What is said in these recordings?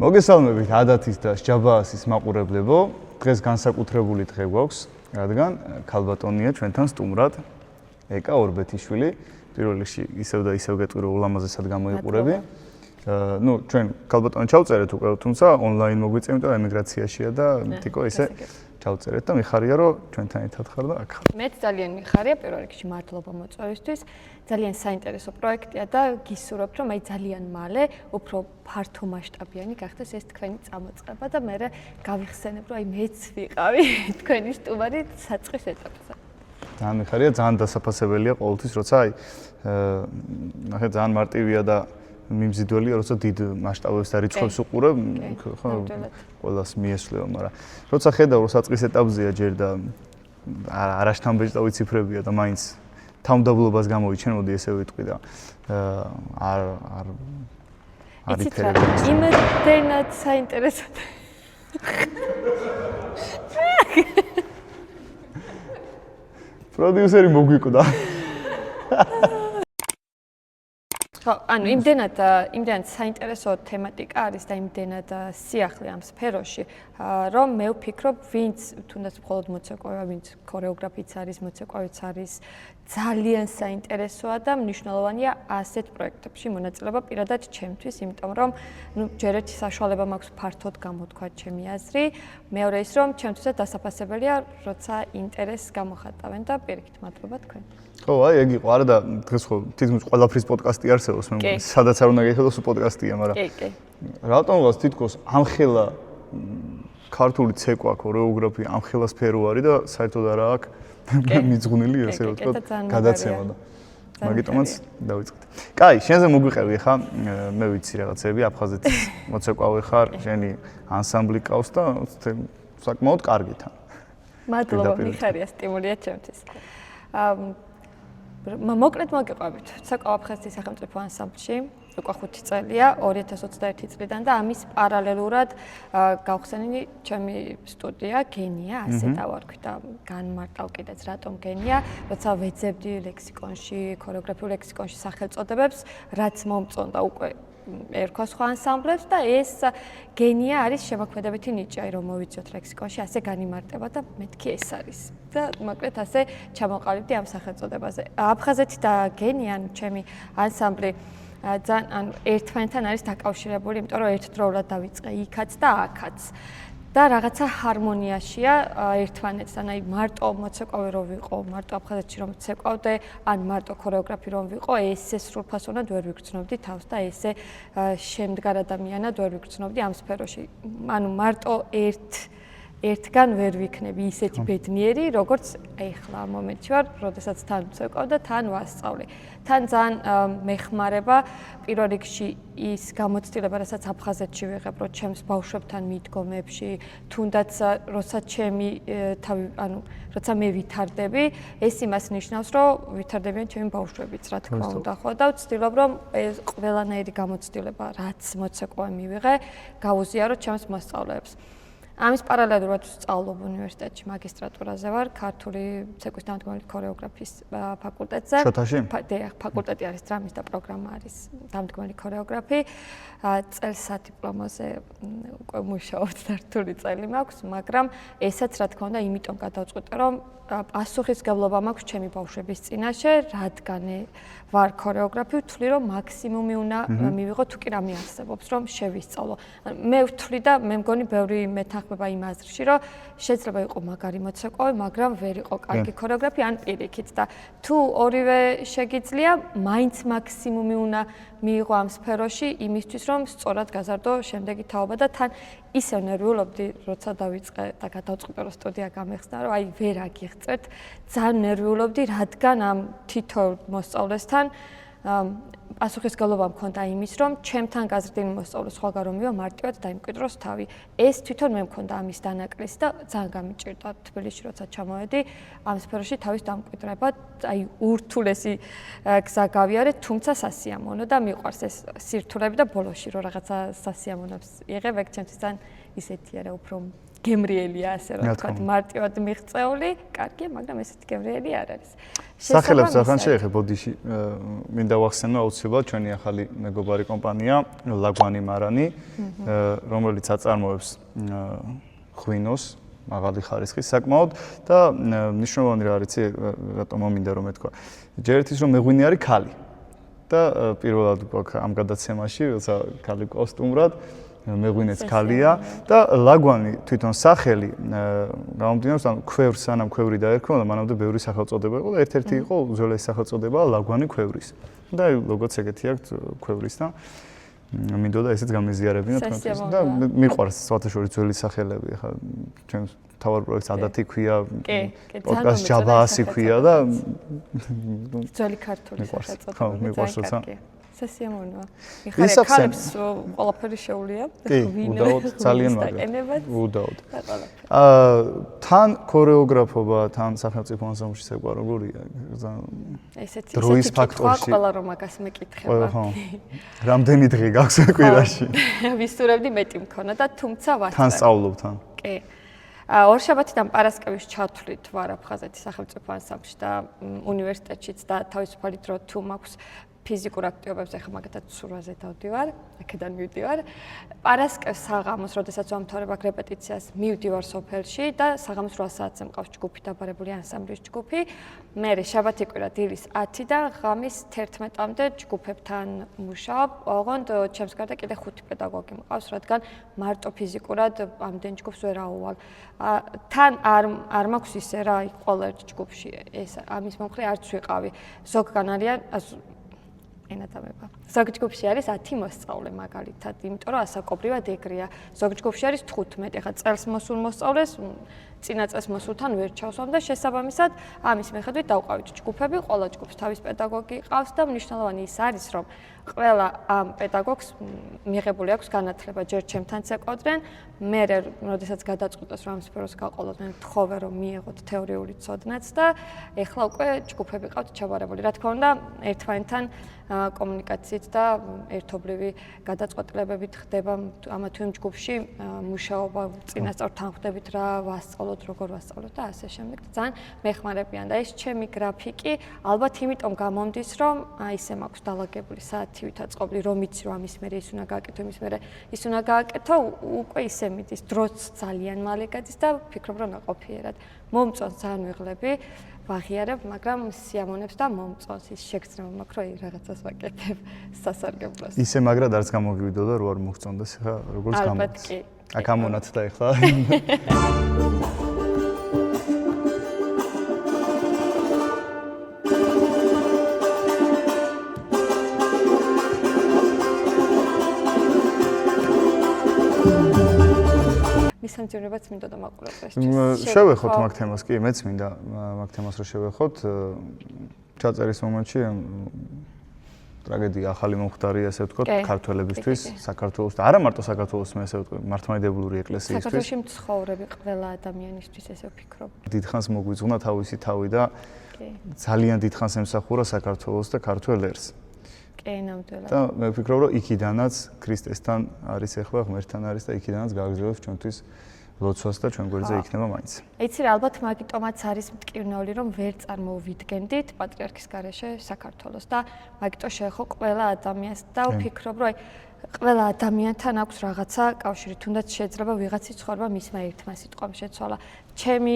მოგესალმებით ადათის და სჯაბაასის მაყურებლებო. დღეს განსაკუთრებული დღე გვაქვს, რადგან ქალბატონია ჩვენთან სტუმრად ეკა ორბეთიშვილი. პირველ რიგში ისევ და ისევ გეტყვი რომ ულამაზესად გამოიყურები. ჩვენ ქალბატონი ჩავწერეთ უკვე, თუმცა ონლაინ მოგვიწევთ და ემიგრაციაშია და თიკო ისე ჩავწერეთ და მიხარია რომ ჩვენთან ერთად ხარ და აქ ხარ. მეც ძალიან მიხარია პირველ რიგში მადლობა მოწვევისთვის. ძალიან საინტერესო პროექტია და გისურვებთ რომ ძალიან მალე უფრო ფართო მასშტაბიანი გახდეს ეს თქვენი წამოწყება და მე გავიხსენებ რომ მეც ვიყავი თქვენი სტუმარი საწყის ეტაპზე. ძალიან მიხარია, ძალიან დასაფასებელია ყოველთვის, როცა ნახე ძალიან მარტივია და მიმზიდველია, როცა დიდ მასშტაბებს და რიცხვებს უყურებ, ხო, ყველას მიესვლება, მაგრამ როცა ხედავ, რომ საწყის ეტაპზეა ჯერ და არაშთამბეჭდავი ციფრებია და მაინც თავმდაბლობას გამოვიჩენ, მოდი ესე ვიტყვი და არ იფერებ. იმედად საინტერესო. პროდიუსერი მოგვიკვდა. ხო, ანუ იმდენად საინტერესო თემატიკა არის და იმდენად სიახლე ამ სფეროში, რომ მე ვფიქრობ, ვინც თუნდაც მხოლოდ მოცეკვავა, ვინც ქორეოგრაფიც არის, მოცეკვავიც არის, ძალიან საინტერესოა და მნიშვნელოვანია ასეთ პროექტებში მონაწილეობა პირადად ჩემთვის, იმიტომ რომ ჯერ ერთი საშუალება მაქვს ფართოდ გამოთქვა ჩემი აზრი, მეორე ის რომ ჩემთვისაც დასაფასებელია, როცა ინტერესს გამოხატავენ და პირიქით მადლობა თქვენ. ხო, აი ეგ იყო, არა და დღეს ხო თითქმის ყველაფრის პოდკასტი არსებობს, მე მგონი, სადაც არ უნდა გეხედოს პოდკასტია, მაგრამ რატომღაც თითქოს ამხელა ქართული ცეკვა, ქორეოგრაფია, ამხელა სფერო არის და საერთოდ არა აქვს მიძღვნილი, ასე რომ ვთქვა, გადაცემა და მაგიტომაც დავიწყეთ. კაი, შენზე მოგვიყევი ხა, მე ვიცი რაღაცები, აფხაზეთის მოცეკვავი ხარ, შენი ანსამბლი ყავს და საკმაოდ კარგი თან. მადლობა, მიხარია, სტიმულია ჩემთვის. მოკლედ მოგიყვებით, ცეკვა აფხაზეთის სახელმწიფო ანსამბლში, უკვე 5 წელია, 2021 წლიდან და ამის პარალელურად გავხსენინი ჩემი სტუდია გენია, ასე დავარქვი და განმარტავ კიდეც რატომ გენია, როცა ვეძებდი ლექსიკონში, ქორეოგრაფიულ ლექსიკონში სახელწოდებებს, რაც მომწონდა უკვე ერქვა სხვა ანსამბლებს და ეს გენია არის შემოქმედებითი ნიჭი, რომ მოვიწიოთ ლექსიკონში, ასე განიმარტება და მეთქი ეს არის. და მოკლედ ასე ჩამოყალიბდი ამ სახელწოდებაზე. აფხაზეთი და გენია, ანუ ჩემი ანსამბლი ძალიან ერთმანეთთან არის დაკავშირებული, იმიტომ რომ ერთდროულად დავიწყე იქაც და აქაც. და რაღაცა ჰარმონიაშია ერთმანეთთან, აი მარტო მოცეკვავი რომ ვიყო, მარტო აფხაზეთში რომ ცეკვავდე, ან მარტო ქორეოგრაფი რომ ვიყო, ესე სრულფასოვნად ვერ ვიგრძნობდი თავს და ესე შემდგარ ადამიანად ვერ ვიგრძნობდი ამ სფეროში. ანუ მარტო ერთგან ვერ ვიქნები ისეთი ბედნიერი, როგორც ეხლა ამ მომენტში ვარ, როდესაც თან ვცეკვავ და თან ვასწავლე. თან ძალიან მეხმარება პირველ რიგში ის გამოცდილება, რასაც აფხაზეთში ვიღებ, რომ ჩემს ბავშვებთან მიდგომებში, თუნდაც როცა როცა მე ვითარდები, ეს იმას ნიშნავს, რომ ვითარდებიან ჩემი ბავშვებიც, რა თქმა უნდა, ხო და ვცდილობ, რომ ეს ყველანაირი გამოცდილება, რაც მოცეკვავი მივიღე, გავუზიარო ჩემს მოსწავლეებს. ამის პარალელურად ვსწავლობ უნივერსიტეტში მაგისტრატურაზე ვარ, ქართული ცეკვის დამდგმელი ქორეოგრაფიის ფაკულტეტზე. შოთაში? ფაკულტეტი არის დრამის და პროგრამა არის დამდგმელი ქორეოგრაფი. წელს სადიპლომოზე უკვე მუშაობთ და რთული წელი მაქვს, მაგრამ ესაც რა თქმა უნდა იმიტომ გადავწყვიტე, რომ პასუხისმგებლობა მაქვს ჩემი ბავშვების წინაშე, რადგან ვარ ქორეოგრაფი, ვთვლი რომ მაქსიმუმი უნდა მივიღო, თუ კი რამე არსებობს, რომ შევისწავლო. მე ვთვლი და მე მგონი ბევრი მეთანხმება იმ აზრში, რომ შეიძლება იყოს მაგარი მოცეკვავი, მაგრამ ვერ იყო კარგი ქორეოგრაფი ან პირიქით და თუ ორივე შეგიძლია, მაინც მაქსიმუმი უნდა მიიღო ამ სფეროში იმისთვის, რომ სწორად გაზარდო შემდეგი თაობა და თან ისევ ნერვიულობდი, როცა დავიწყე და გადავწყვიტე რომ სტუდია გამეხსნა, რომ აი ვერ აგიღწევთ, ძალიან ნერვიულობდი, რადგან ამ თითოეულ მოსწავლესთან პასუხისმგებლობა მქონდა იმის, რომ ჩემთან გაზრდილი მოსწავლე სხვაგან რომ მივა მარტივად დაიმკვიდროს თავი. ეს თვითონ მე მქონდა ამის დანაკლისი და ძალიან გამიჭირდა თბილისში, როცა ჩამოვედი ამ სფეროში თავის დამკვიდრება, აი ურთულესი გზა გავიარე, თუმცა სასიამოვნო და მიყვარს ეს სირთულეები და ბოლოში რომ რაღაცა სასიამოვნოს იღებ, ეგ ჩემთვის ძალიან ისეთი არა უფრო გემრიელია ასე რომ ვთქვათ, მარტივად მიღწეული, კარგია, მაგრამ ესეთი გემრიელი არ არის. სახელებს ახან შეეხე ბოდიში მინდა ვახსენო აუცილებლად ჩვენი ახალი მეგობარი კომპანია ლაგვანი მარანი, რომელიც აწარმოებს ღვინოს მაღალი ხარისხის საკმაოდ და მნიშვნელოვანი რა არის, რატომ მომინდა რომ ეთქვა. ჯერ ერთის რომ მეღვინე არის ქალი და პირველად გვაქვს ამ გადაცემაში, როცა ქალი კოსტუმრად მეღვინეც ქალია და ლაგვანი თვითონ სახელი გამომდინარეობს ან ქვევრს სანამ ქვევრი დაერქვა, მანამდე ბევრი სახელწოდება იყო და ერთ-ერთი იყო უძველესი სახელწოდება ლაგვანი ქვევრის. და როგორც ეგეთი აქვს ქვევრის და მინდოდა ესეც გამეზიარებინა თქვენთვის და მიყვარს საერთაშორისო ძველი სახელები. ახლა ჩვენ თავარ პროექტს ადათი ქვია, პოდკასტ ჯაბაასი ქვია და ძველი ქართული სახელწოდება. ხო, მიყვარს როცა სასიამოვნოა. მიხარია ქალებს ყველაფერი შეუულია. უდაოდ ძალიან მაგრამ. უდაოდ. თან ქორეოგრაფობა, თან სახელმწიფო ანსამბლში შეგვა როგორია? ესეთი დროის ფაქტორში. ყველა რომ მაგას მეკითხება. ხო. რამდენი დღე გაქვს კვირაში? ვისურვებდი მეტი მქონა და თუმცა ვასწრებ. თან სწავლობ თან. კი. ორშაბათიდან პარასკევის ჩათვლით ვარ აფხაზეთის სახელმწიფო ანსამბლში და უნივერსიტეტშიც და თავისუფალი დრო თუ მაქვს ფიზიკურ აქტივობებს ახლა მაგათაც სურვაზე დავდივარ, აქედან მივდივარ. პარასკევს საღამოს, როდესაც ვამთავრებ რეპეტიციას, მივდივარ სოფელში და საღამოს 8 საათზე მყავს ჯგუფი დაბარებული ანსამბლის ჯგუფი. მერე შაბათი კვირა დილის 10-დან ღამის 11-მდე ჯგუფებთან მუშაობ. ოღონდ ჩემს გარდა კიდე 5 პედაგოგი მყავს, რადგან მარტო ფიზიკურად ამდენ ჯგუფს ვერ აუვალ. თან არ მაქვს ისე რა, ყველა ერთ ჯგუფში ეს ამის მომხრე არც ვიყავი. ზოგგან არიან ენათამება. ზოგ ჯგუფში არის 10 მოსწავლე მაგალითად, იმიტომ რომ ასაკობრივად ეგრეა. ზოგ ჯგუფში არის 15, ახლა წელს მოსულ მოსწავლეს წინა წელს მოსულთან ვერ ჩავსვამ და შესაბამისად ამის მიხედვით დავყავით ჯგუფები, ყველა ჯგუფს თავის პედაგოგი ყავს და მნიშვნელოვანი ის არის, რომ ყველა ამ პედაგოგს მიღებული აქვს განათლება, ჯერ ჩემთან წეკვდნენ, მერე როდესაც გადაწყვიტეს რომ ამ სფეროს გაყოლოდნენ, თხოვე რომ მიიღოთ თეორიული ცოდნაც და ეხლა უკვე ჯგუფები ყავთ ჩაბარებული. რა თქმა უნდა, ერთმანეთთან კომუნიკაციით და ერთობლივი გადაწყვეტილებებით ხდება ამა თუ იმ ჯგუფში მუშაობა, წინასწარ თანხმდებით რა ვასწავლოთ, როგორ ვასწავლოთ და ასე შემდეგ. ძალიან მეხმარებიან და ეს ჩემი გრაფიკი ალბათ იმიტომ გამომდის, რომ ისე მაქვს დალაგებული საათივით აწყობლი, რომ იცი რომ ამის მერე ის უნდა გააკეთო, იმის მერე ის უნდა გააკეთო, უკვე ისე მიდის, დროც ძალიან მალე გადის და ვფიქრობ რომ ნაყოფიერად. მომწონს ძალიან ვიღლები, ვაღიარებ, მაგრამ სიამონებს და მომწონს ის შეგრძნება მაქვს, რომ რაღაცას ვაკეთებ სასარგებლოს. ისე მაგრად არც გამოგივიდოდა, რო არ მოგწონდეს, ხა, როგორც გამოდის. ალბათ კი. აქ ამონათდა ეხლა. მისამჯერებაც მინდა და მაყურებელს. შევეხოთ მაგ თემას, კი, მეც მინდა მაგ თემას რო შევეხოთ. ჩაწერის მომენტში ტრაგედია ახალი მომხდარია, ასე ვთქვათ, ქართველებისთვის, საქართველოს და არა მარტო საქართველოს, მე ასე ვთქვათ, მართლმადიდებლური ეკლესიისთვის. საქართველოში მცხოვრები ყველა ადამიანისთვის ესე ვფიქრობ. დიდხანს მოგვიძღვნა თავისი თავი და ძალიან დიდხანს ემსახურა საქართველოს და ქართველ ერს. კი, ნამდვილად. და მე ვფიქრობ, რომ იქიდანაც ქრისტესთან არის ახლა, ღმერთთან არის და იქიდანაც გააგრძელებს ჩვენთვის ლოცვას და ჩვენ გვერდზე იქნება მაინც. იცი რა, ალბათ მაგიტომაც არის მტკივნეული, რომ ვერ წარმოვიდგენდით პატრიარქის გარეშე საქართველოს და მაგიტო შეეხო ყველა ადამიანს და ვფიქრობ, რომ ყველა ადამიანთან აქვს რაღაცა კავშირი, თუნდაც შეიძლება ვიღაცის ცხოვრება მისმა ერთმა სიტყვამ შეცვალა. ჩემი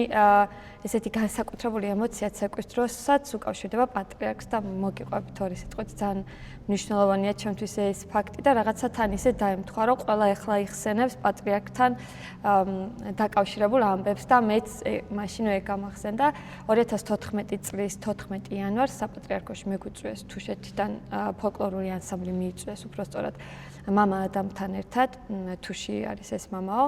ესეთი განსაკუთრებული ემოციაც ეკვრის დროსაც უკავშირდება პატრიარქს და მოგიყვებით ორი სიტყვით ძალიან მნიშვნელოვანია ჩემთვის ეს ფაქტი და რაღაცა თან ისე დაემთხვა, რომ ყველა ეხლა იხსენებს პატრიარქთან დაკავშირებულ ამბებს და მეც მაშინვე გამახსენდა 2014 წლის 14 იანვარს საპატრიარქოში მეგვიწვიეს თუშეთიდან ფოლკლორული ანსამბლი მიიწვიეს უბრალოდ მამა ადამთან ერთად, თუში არის ეს მამაო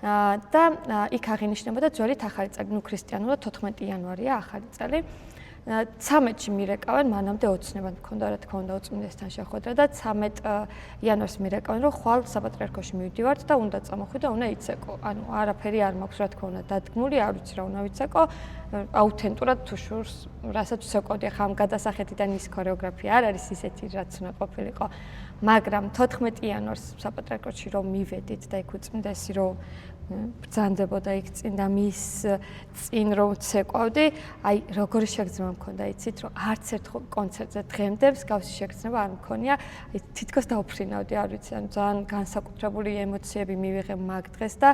და იქ აღინიშნებოდა ძველით ახალი წელი, ნუ ქრისტიანულად 14 იანვარია ახალი წელი. 13-ში მირეკავენ, მანამდე ოცნებად მქონდა, რა თქმა უნდა, უწმინდესთან შეხვედრა და 13 იანვარს მირეკავენ, რომ ხვალ საპატრიარქოში მივდივართ და უნდა წამოხვი და უნდა იცეკო. ანუ არაფერი არ მაქვს, რა თქმა უნდა, დადგმული, არ ვიცი რა უნდა ვიცეკო. აუთენტურად თუ შურს, რასაც ვცეკოდი, ახლა ამ გადასახეთიდან ის ქორეოგრაფია არ არის ისეთი, რაც უნდა ყოფილიყო. მაგრამ 14 იანვარს საპატრიარქოში რომ მივედით და იქ უწმინდესი რომ ბრძანდებოდა იქ წინ და მის წინ რომ ცეკვავდი, აი როგორი შეგრძნება მქონდა, იცით რომ არც ერთ კონცერტზე დღემდე მსგავსი შეგრძნება არ მქონია, აი თითქოს დავფრინავდი, არ ვიცი, ანუ ძალიან განსაკუთრებული ემოციები მივიღე მაგ დღეს და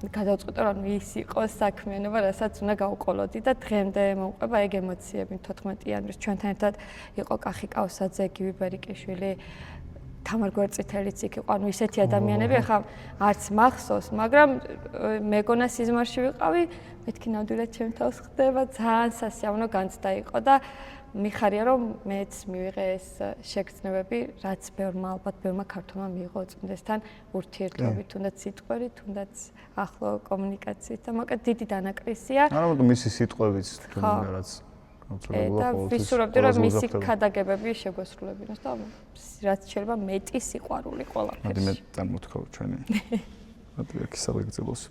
გადავწყვიტე რომ ის იყო საქმიანობა, რასაც უნდა გავყოლოდი და დღემდე მომყვება ეგ ემოციები 14 იანვრის ჩვენთან ერთად იყო კახი კავსაძე, გივი ბერიკიშვილი, თამარ გვერწითელიც იქ იყო, ანუ ისეთი ადამიანები, ახლა არც მახსოვს, მაგრამ მეგონა სიზმარში ვიყავი, მეთქი ნამდვილად ჩემ თავს ხდება, ძალიან სასიამოვნო განცდა იყო და მიხარია რომ მეც მივიღე ეს შეგრძნებები, რაც ბევრმა ალბათ ბევრმა ქართველმა მიიღო უწმინდესთან ურთიერთობით, თუნდაც სიტყვებით, თუნდაც ახლო კომუნიკაციით და მოკლედ დიდი დანაკლისია. არა მაგრამ მისი სიტყვებიც თუნდაც და ვისურვებდი რომ მისი ქადაგებები შეგვესრულებინოს და რაც შეიძლება მეტი სიყვარული ყველაფერში. მოდი მე წამოვთქვი ჩვენი პატრიარქის საგრძელოს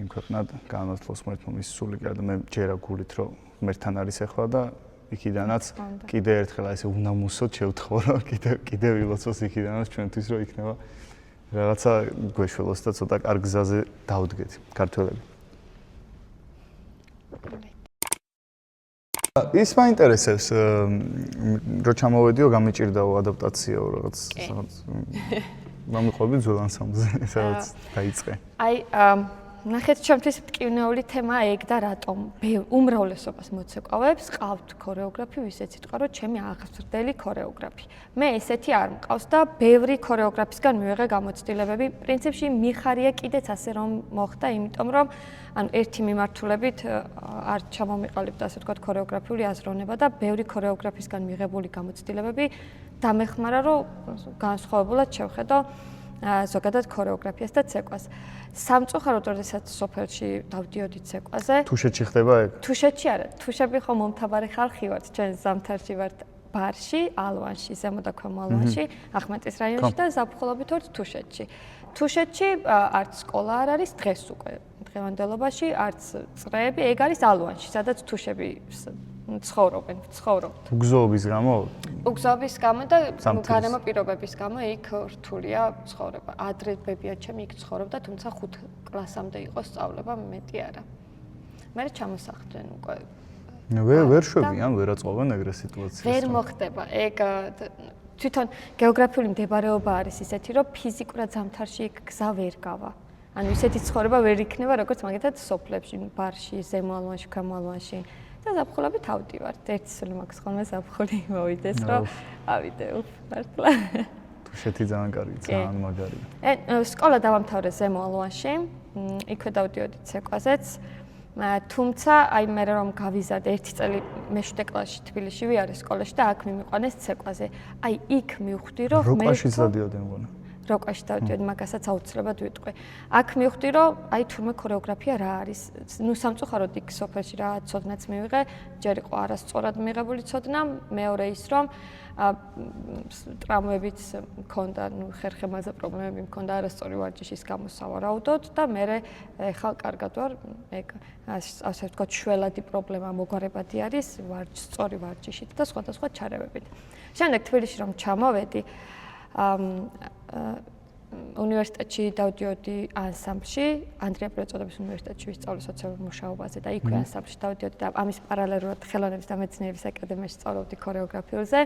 იმ ქვეყნად განმავლობს მოერთმო მის სული და მე ჯერა გულით რომ მერთან არის ახლა და იქიდანაც კიდე ერთხელ ესე უნდა მუსოთ შევთხოვო რომ კიდე ვილოცოს იქიდანაც ჩვენთვის რომ იქნება რაღაცა გვეშველოს და ცოტა კარგ გზაზე დავდგეთ ქართველები. ის მაინტერესებს რომ ჩამოვედიო გამიჭირდაო ადაპტაციაო რაღაც მომიყვები ძველ ანსამბლზე სადაც დაიწყე. აი ნახეთ ჩემთვის მტკივნეული თემაა ეგ და რატომ უმრავლესობას მოცეკვავებს ყავთ ქორეოგრაფი, ვისაც იტყვა რომ ჩემი აღზრდელი ქორეოგრაფი. მე ესეთი არ მყავს და ბევრი ქორეოგრაფისგან მივიღე გამოცდილებები. პრინციპში მიხარია კიდეც ასე რომ მოხდა, იმიტომ რომ ანუ ერთი მიმართულებით არ ჩამომიყალიბდა ასე ვთქვათ ქორეოგრაფიული აზროვნება და ბევრი ქორეოგრაფისგან მიღებული გამოცდილებები დამეხმარა რომ განსხვავებულად შევხედო ზოგადად ქორეოგრაფიას და ცეკვას. სამწუხაროდ, როდესაც სოფელში დავდიოდი ცეკვაზე. თუშეთში ხდება ეგ? თუშეთში არა, თუშები ხომ მომთაბარე ხალხი ვართ, ჩვენ ზამთარში ვართ ბარში, ალვანში, ზემო და ქვემო ალვანში, ახმეტის რაიონში და ზაფხულობით ვართ თუშეთში. თუშეთში არც სკოლა არ არის დღეს უკვე დღევანდელობაში, არც წრეები, ეგ არის ალვანში, სადაც თუშები ცხოვრობენ. უგზოობის გამო? უგზოობის გამო და გარემო პირობების გამო იქ რთულია ცხოვრება. ადრე ბებია ჩემი იქ ცხოვრობდა, თუმცა 5 კლასამდე იყო სწავლება, მეტი არა. მე ჩამოსახლდნენ უკვე. ვერ შვებიან, ვერ აწყობენ ეგრე სიტუაციას. ვერ მოხდება. ეგ თვითონ გეოგრაფიული მდებარეობა არის ისეთი, რომ ფიზიკურად ზამთარში იქ გზა ვერ გავა. ანუ ისეთი ცხოვრება ვერ იქნება, როგორც მაგათაც სოფლებში, ბარში, ზემო ალვანში, ქვემო ალვანში. და ზაფხულობით ავდივართ. ერთი სული მაქვს ხოლმე ზაფხული მოვიდეს, რომ ავიდე მართლა. თუშეთი ძალიან კარგი, ძალიან მაგარია. სკოლა დავამთავრე ზემო ალვანში, იქვე დავდიოდი ცეკვაზეც. თუმცა აი მე რომ გავიზარდე ერთი წელი მე-7 კლასში თბილისში ვიარე სკოლაში და აქ მიმიყვანეს ცეკვაზე. აი იქ მივხვდი რომ მე როკაშიც დავდიოდი მგონა. როკაში დავდიოდი, მაგასაც აუცილებლად ვიტყვი. აქ მივხვდი რომ აი თურმე ქორეოგრაფია რა არის. ნუ სამწუხაროდ იქ სოფელში რა ცოდნაც მივიღე, ჯერ იყო არასწორად მიღებული ცოდნა, მეორე ის რომ ტრამვებიც მქონდა, ნუ ხერხემალზე პრობლემები მქონდა არასწორი ვარჯიშის გამო სავარაუდოდ და მე ეხლა კარგად ვარ, ეგ ასე ვთქვათ შველადი პრობლემა მოგვარებადი არის სწორი ვარჯიშით და სხვადასხვა ჩარევებით. შემდეგ თბილისში რომ ჩამოვედი უნივერსიტეტში დავდიოდი ანსამბლში, ანდრია პრეწოდების უნივერსიტეტში ვისწავლე სოციალურ მუშაობაზე და იქვე ანსამბლში დავდიოდი და ამის პარალელურად ხელოვნების და მეცნიერების აკადემიაში სწავლობდი ქორეოგრაფიულზე.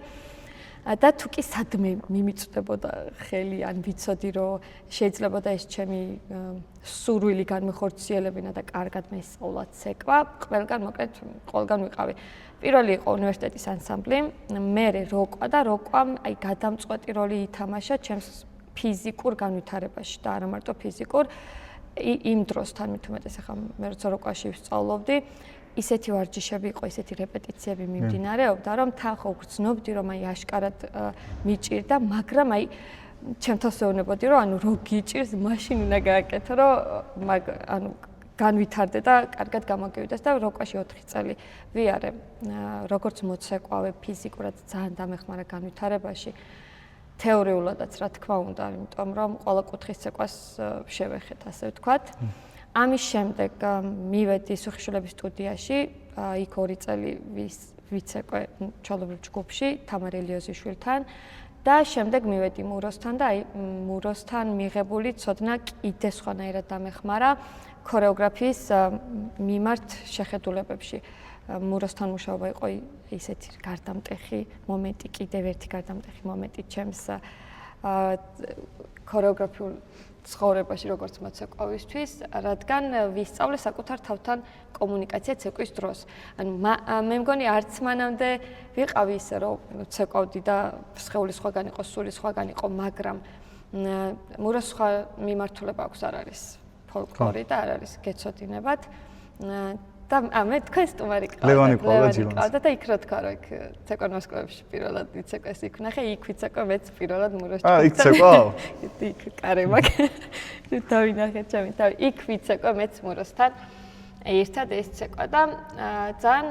და თუ კი სადმე მიმიწვდებოდა ხელი, ან ვიცოდი, რომ შეიძლება და ეს ჩემი სურვილი განმეხორციელებინა და კარგად მესწავლა ცეკვა, ყველგან ვიყავი. პირველი იყო უნივერსიტეტის ანსამბლი, მერე როკვა და როკვამ აი გადამწყვეტი როლი ითამაშა ჩემს ფიზიკურ განვითარებაში და არა მარტო ფიზიკურ. იმ დროსთან მით უმეტეს ახლა მე როცა როკვაში ვსწავლობდი, ისეთი ვარჯიშები იყო, ისეთი რეპეტიციები მიმდინარეობდა, რომ თან ხო გრძნობდი, რომ აი აშკარად მიჭირდა, მაგრამ აი ჩემ თავს ვეუბნებოდი, რომ ანუ რო გიჭირს, მაშინ უნდა გააკეთო, რომ ანუ განვითარდე და კარგად გამოგივიდეს და როკვაში 4 წელი ვიარე, როგორც მოცეკვავე ფიზიკურად ძალიან დამეხმარა განვითარებაში. თეორიულადაც რა თქმა უნდა, იმიტომ რომ ყველა კუთხის ცეკვას შევეხეთ, ასე ვთქვათ. ამის შემდეგ მივედი სუხიშვილების სტუდიაში, იქ 2 წელი ვიცეკვე ჩოლობრივ ჯგუფში, თამარ ელიოზიშვილთან და შემდეგ მივედი მუროსთან და აი მუროსთან მიღებული ცოდნა კიდე სხვანაირად დამეხმარა ქორეოგრაფიის მიმართ შეხედულებებში. მუროსთან მუშაობა იყო ისეთი გარდამტეხი მომენტი, კიდევ ერთი გარდამტეხი მომენტი ჩემს ქორეოგრაფიულ ცხოვრებაში, როგორც მოცეკვავისთვის, რადგან ვისწავლე საკუთარ თავთან კომუნიკაცია ცეკვის დროს. ანუ მე მგონი არც მანამდე ვიყავი ისე, რომ ცეკვავდი და სხეული სხვაგან იყო, სული სხვაგან იყო, მაგრამ მუროს სხვა მიმართულება აქვს, არ არის ფოლკლორი და არ არის გეცოდინებად. და მე თქვენ სტუმარი ყავდა და იქ რა თქვა, რომ იქ ცეკვან მოსკოვში პირველად ვიცეკვეს იქ ვნახე, იქ ვიცეკვე მეც პირველად მუროსში. იქ ცეკვავ? იქ კარება. დავინახე ჩემი თავი. იქ ვიცეკვე მეც მუროსთან. ერთად ეს ცეკვა და ძალიან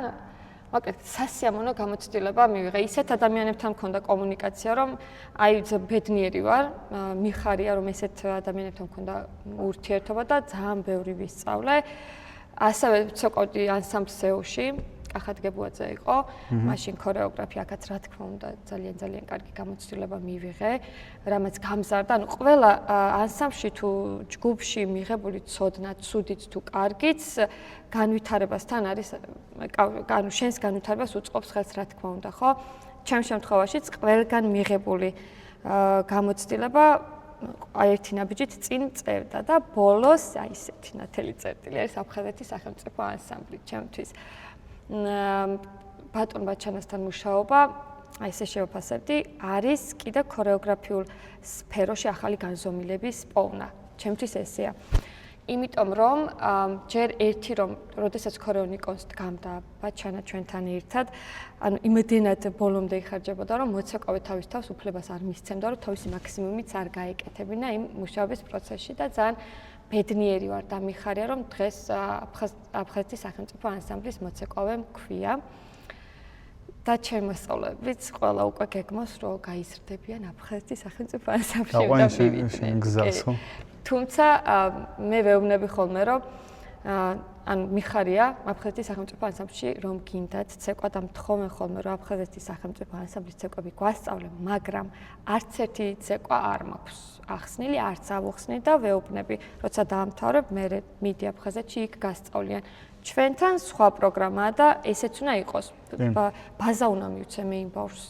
მოკლედ სასიამოვნო გამოცდილება მივიღე. ისეთ ადამიანებთან მქონდა კომუნიკაცია, რომ აი ბედნიერი ვარ, მიხარია რომ ესეთ ადამიანებთან მქონდა ურთიერთობა და ძალიან ბევრი ვისწავლე. ასევე ცეკვავდი ანსამბლ სეულში, კახათ გებუაძე იყო, მაშინ ქორეოგრაფი, აქაც რა თქმა უნდა ძალიან კარგი გამოცდილება მივიღე, რამაც გამზარდა, ანუ ყველა ანსამბლში თუ ჯგუფში მიღებული ცოდნა, ცუდიც თუ კარგიც, განვითარებასთან არის, ანუ შენს განვითარებას უწყობს ხელს, რა თქმა უნდა, ხო? ჩემ შემთხვევაშიც ყველგან მიღებული გამოცდილება აი ერთი ნაბიჯით წინ წევდა და ბოლოს აი ესეთი ნათელი წერტილი არის აფხაზეთის სახელმწიფო ანსამბლი ჩემთვის. ბატონ ბაჩანასთან მუშაობა, აი ესე შევაფასებდი, არის კიდე ქორეოგრაფიულ სფეროში ახალი განზომილების პოვნა. ჩემთვის ესეა. იმიტომ რომ ჯერ ერთი რომ როდესაც ქორეონიკონს დგამდა ბაჩანა ჩვენთან ერთად, ანუ იმედენად ბოლომდე იხარჯებოდა რომ მოცეკვავე თავის თავს უფლებას არ მისცემდა რომ თავისი მაქსიმუმიც არ გაეკეთებინა იმ მუშაობის პროცესში და ძალიან ბედნიერი ვარ და მიხარია რომ დღეს აფხაზეთის სახელმწიფო ანსამბლის მოცეკვავე მქვია. და ჩემი მასწავლებლებიც ყველა უკვე გეგმავს რომ გაიზრდებიან აფხაზეთის სახელმწიფო ანსამბლში და მივიდნენ. თუმცა მე ვეუბნები ხოლმე რომ ანუ მიხარია აფხაზეთის სახელმწიფო ანსამბლში რომ გინდათ ცეკვა და მთხოვენ ხოლმე რომ აფხაზეთის სახელმწიფო ანსამბლის ცეკვები გვასწავლე, მაგრამ არც ერთი ცეკვა არ მაქვს ახსნილი, არც ავუხსნი და ვეუბნები, როცა დაამთავრებ, მე მიდი აფხაზეთში იქ გასწავლიან. ჩვენთან სხვა პროგრამაა და ესეც უნდა იყოს. ბაზა უნდა მივცე მე იმ ბავშვს.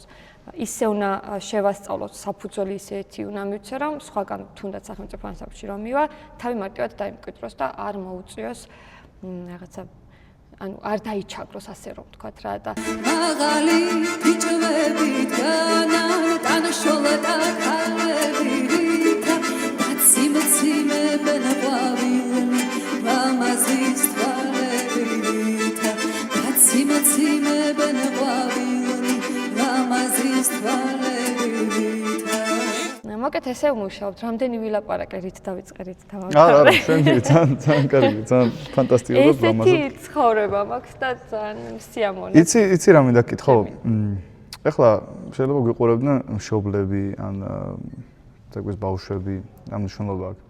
ისე უნდა შევასწავლოთ საფუძველი ისეთი უნდა მივცე რომ სხვაგან თუნდაც სახელმწიფო ანსამბლში რომ მივა, თავი მარტივად დაიმკვიდროს და არ მოუწიოს რაღაცა ანუ არ დაიჩაგროს ასე რომ თქვათ რა და მაღალი ბიჭები დგანან თანაშოლა და ხალები დაციმციმე ბენაყვავილი მამაზის თვალები დაციმციმე ბენაყვავილი მამაზის თვალები მოკეთ ესე ვმუშაობთ, რამდენი ვილაპარაკე რით დავიწყერით არა, შენი ძალიან კარგი, ძალიან ფანტასტიკურად ლამაზად. ესეთი ცხოვრება მაქვს და ძალიან სიამოვნო. იცი რა მინდა გკითხო? ეხლა შეიძლება გიყურებდნენ მშობლები ან ცეკვის ბავშვები, ამ მნიშვნელობა აქვს.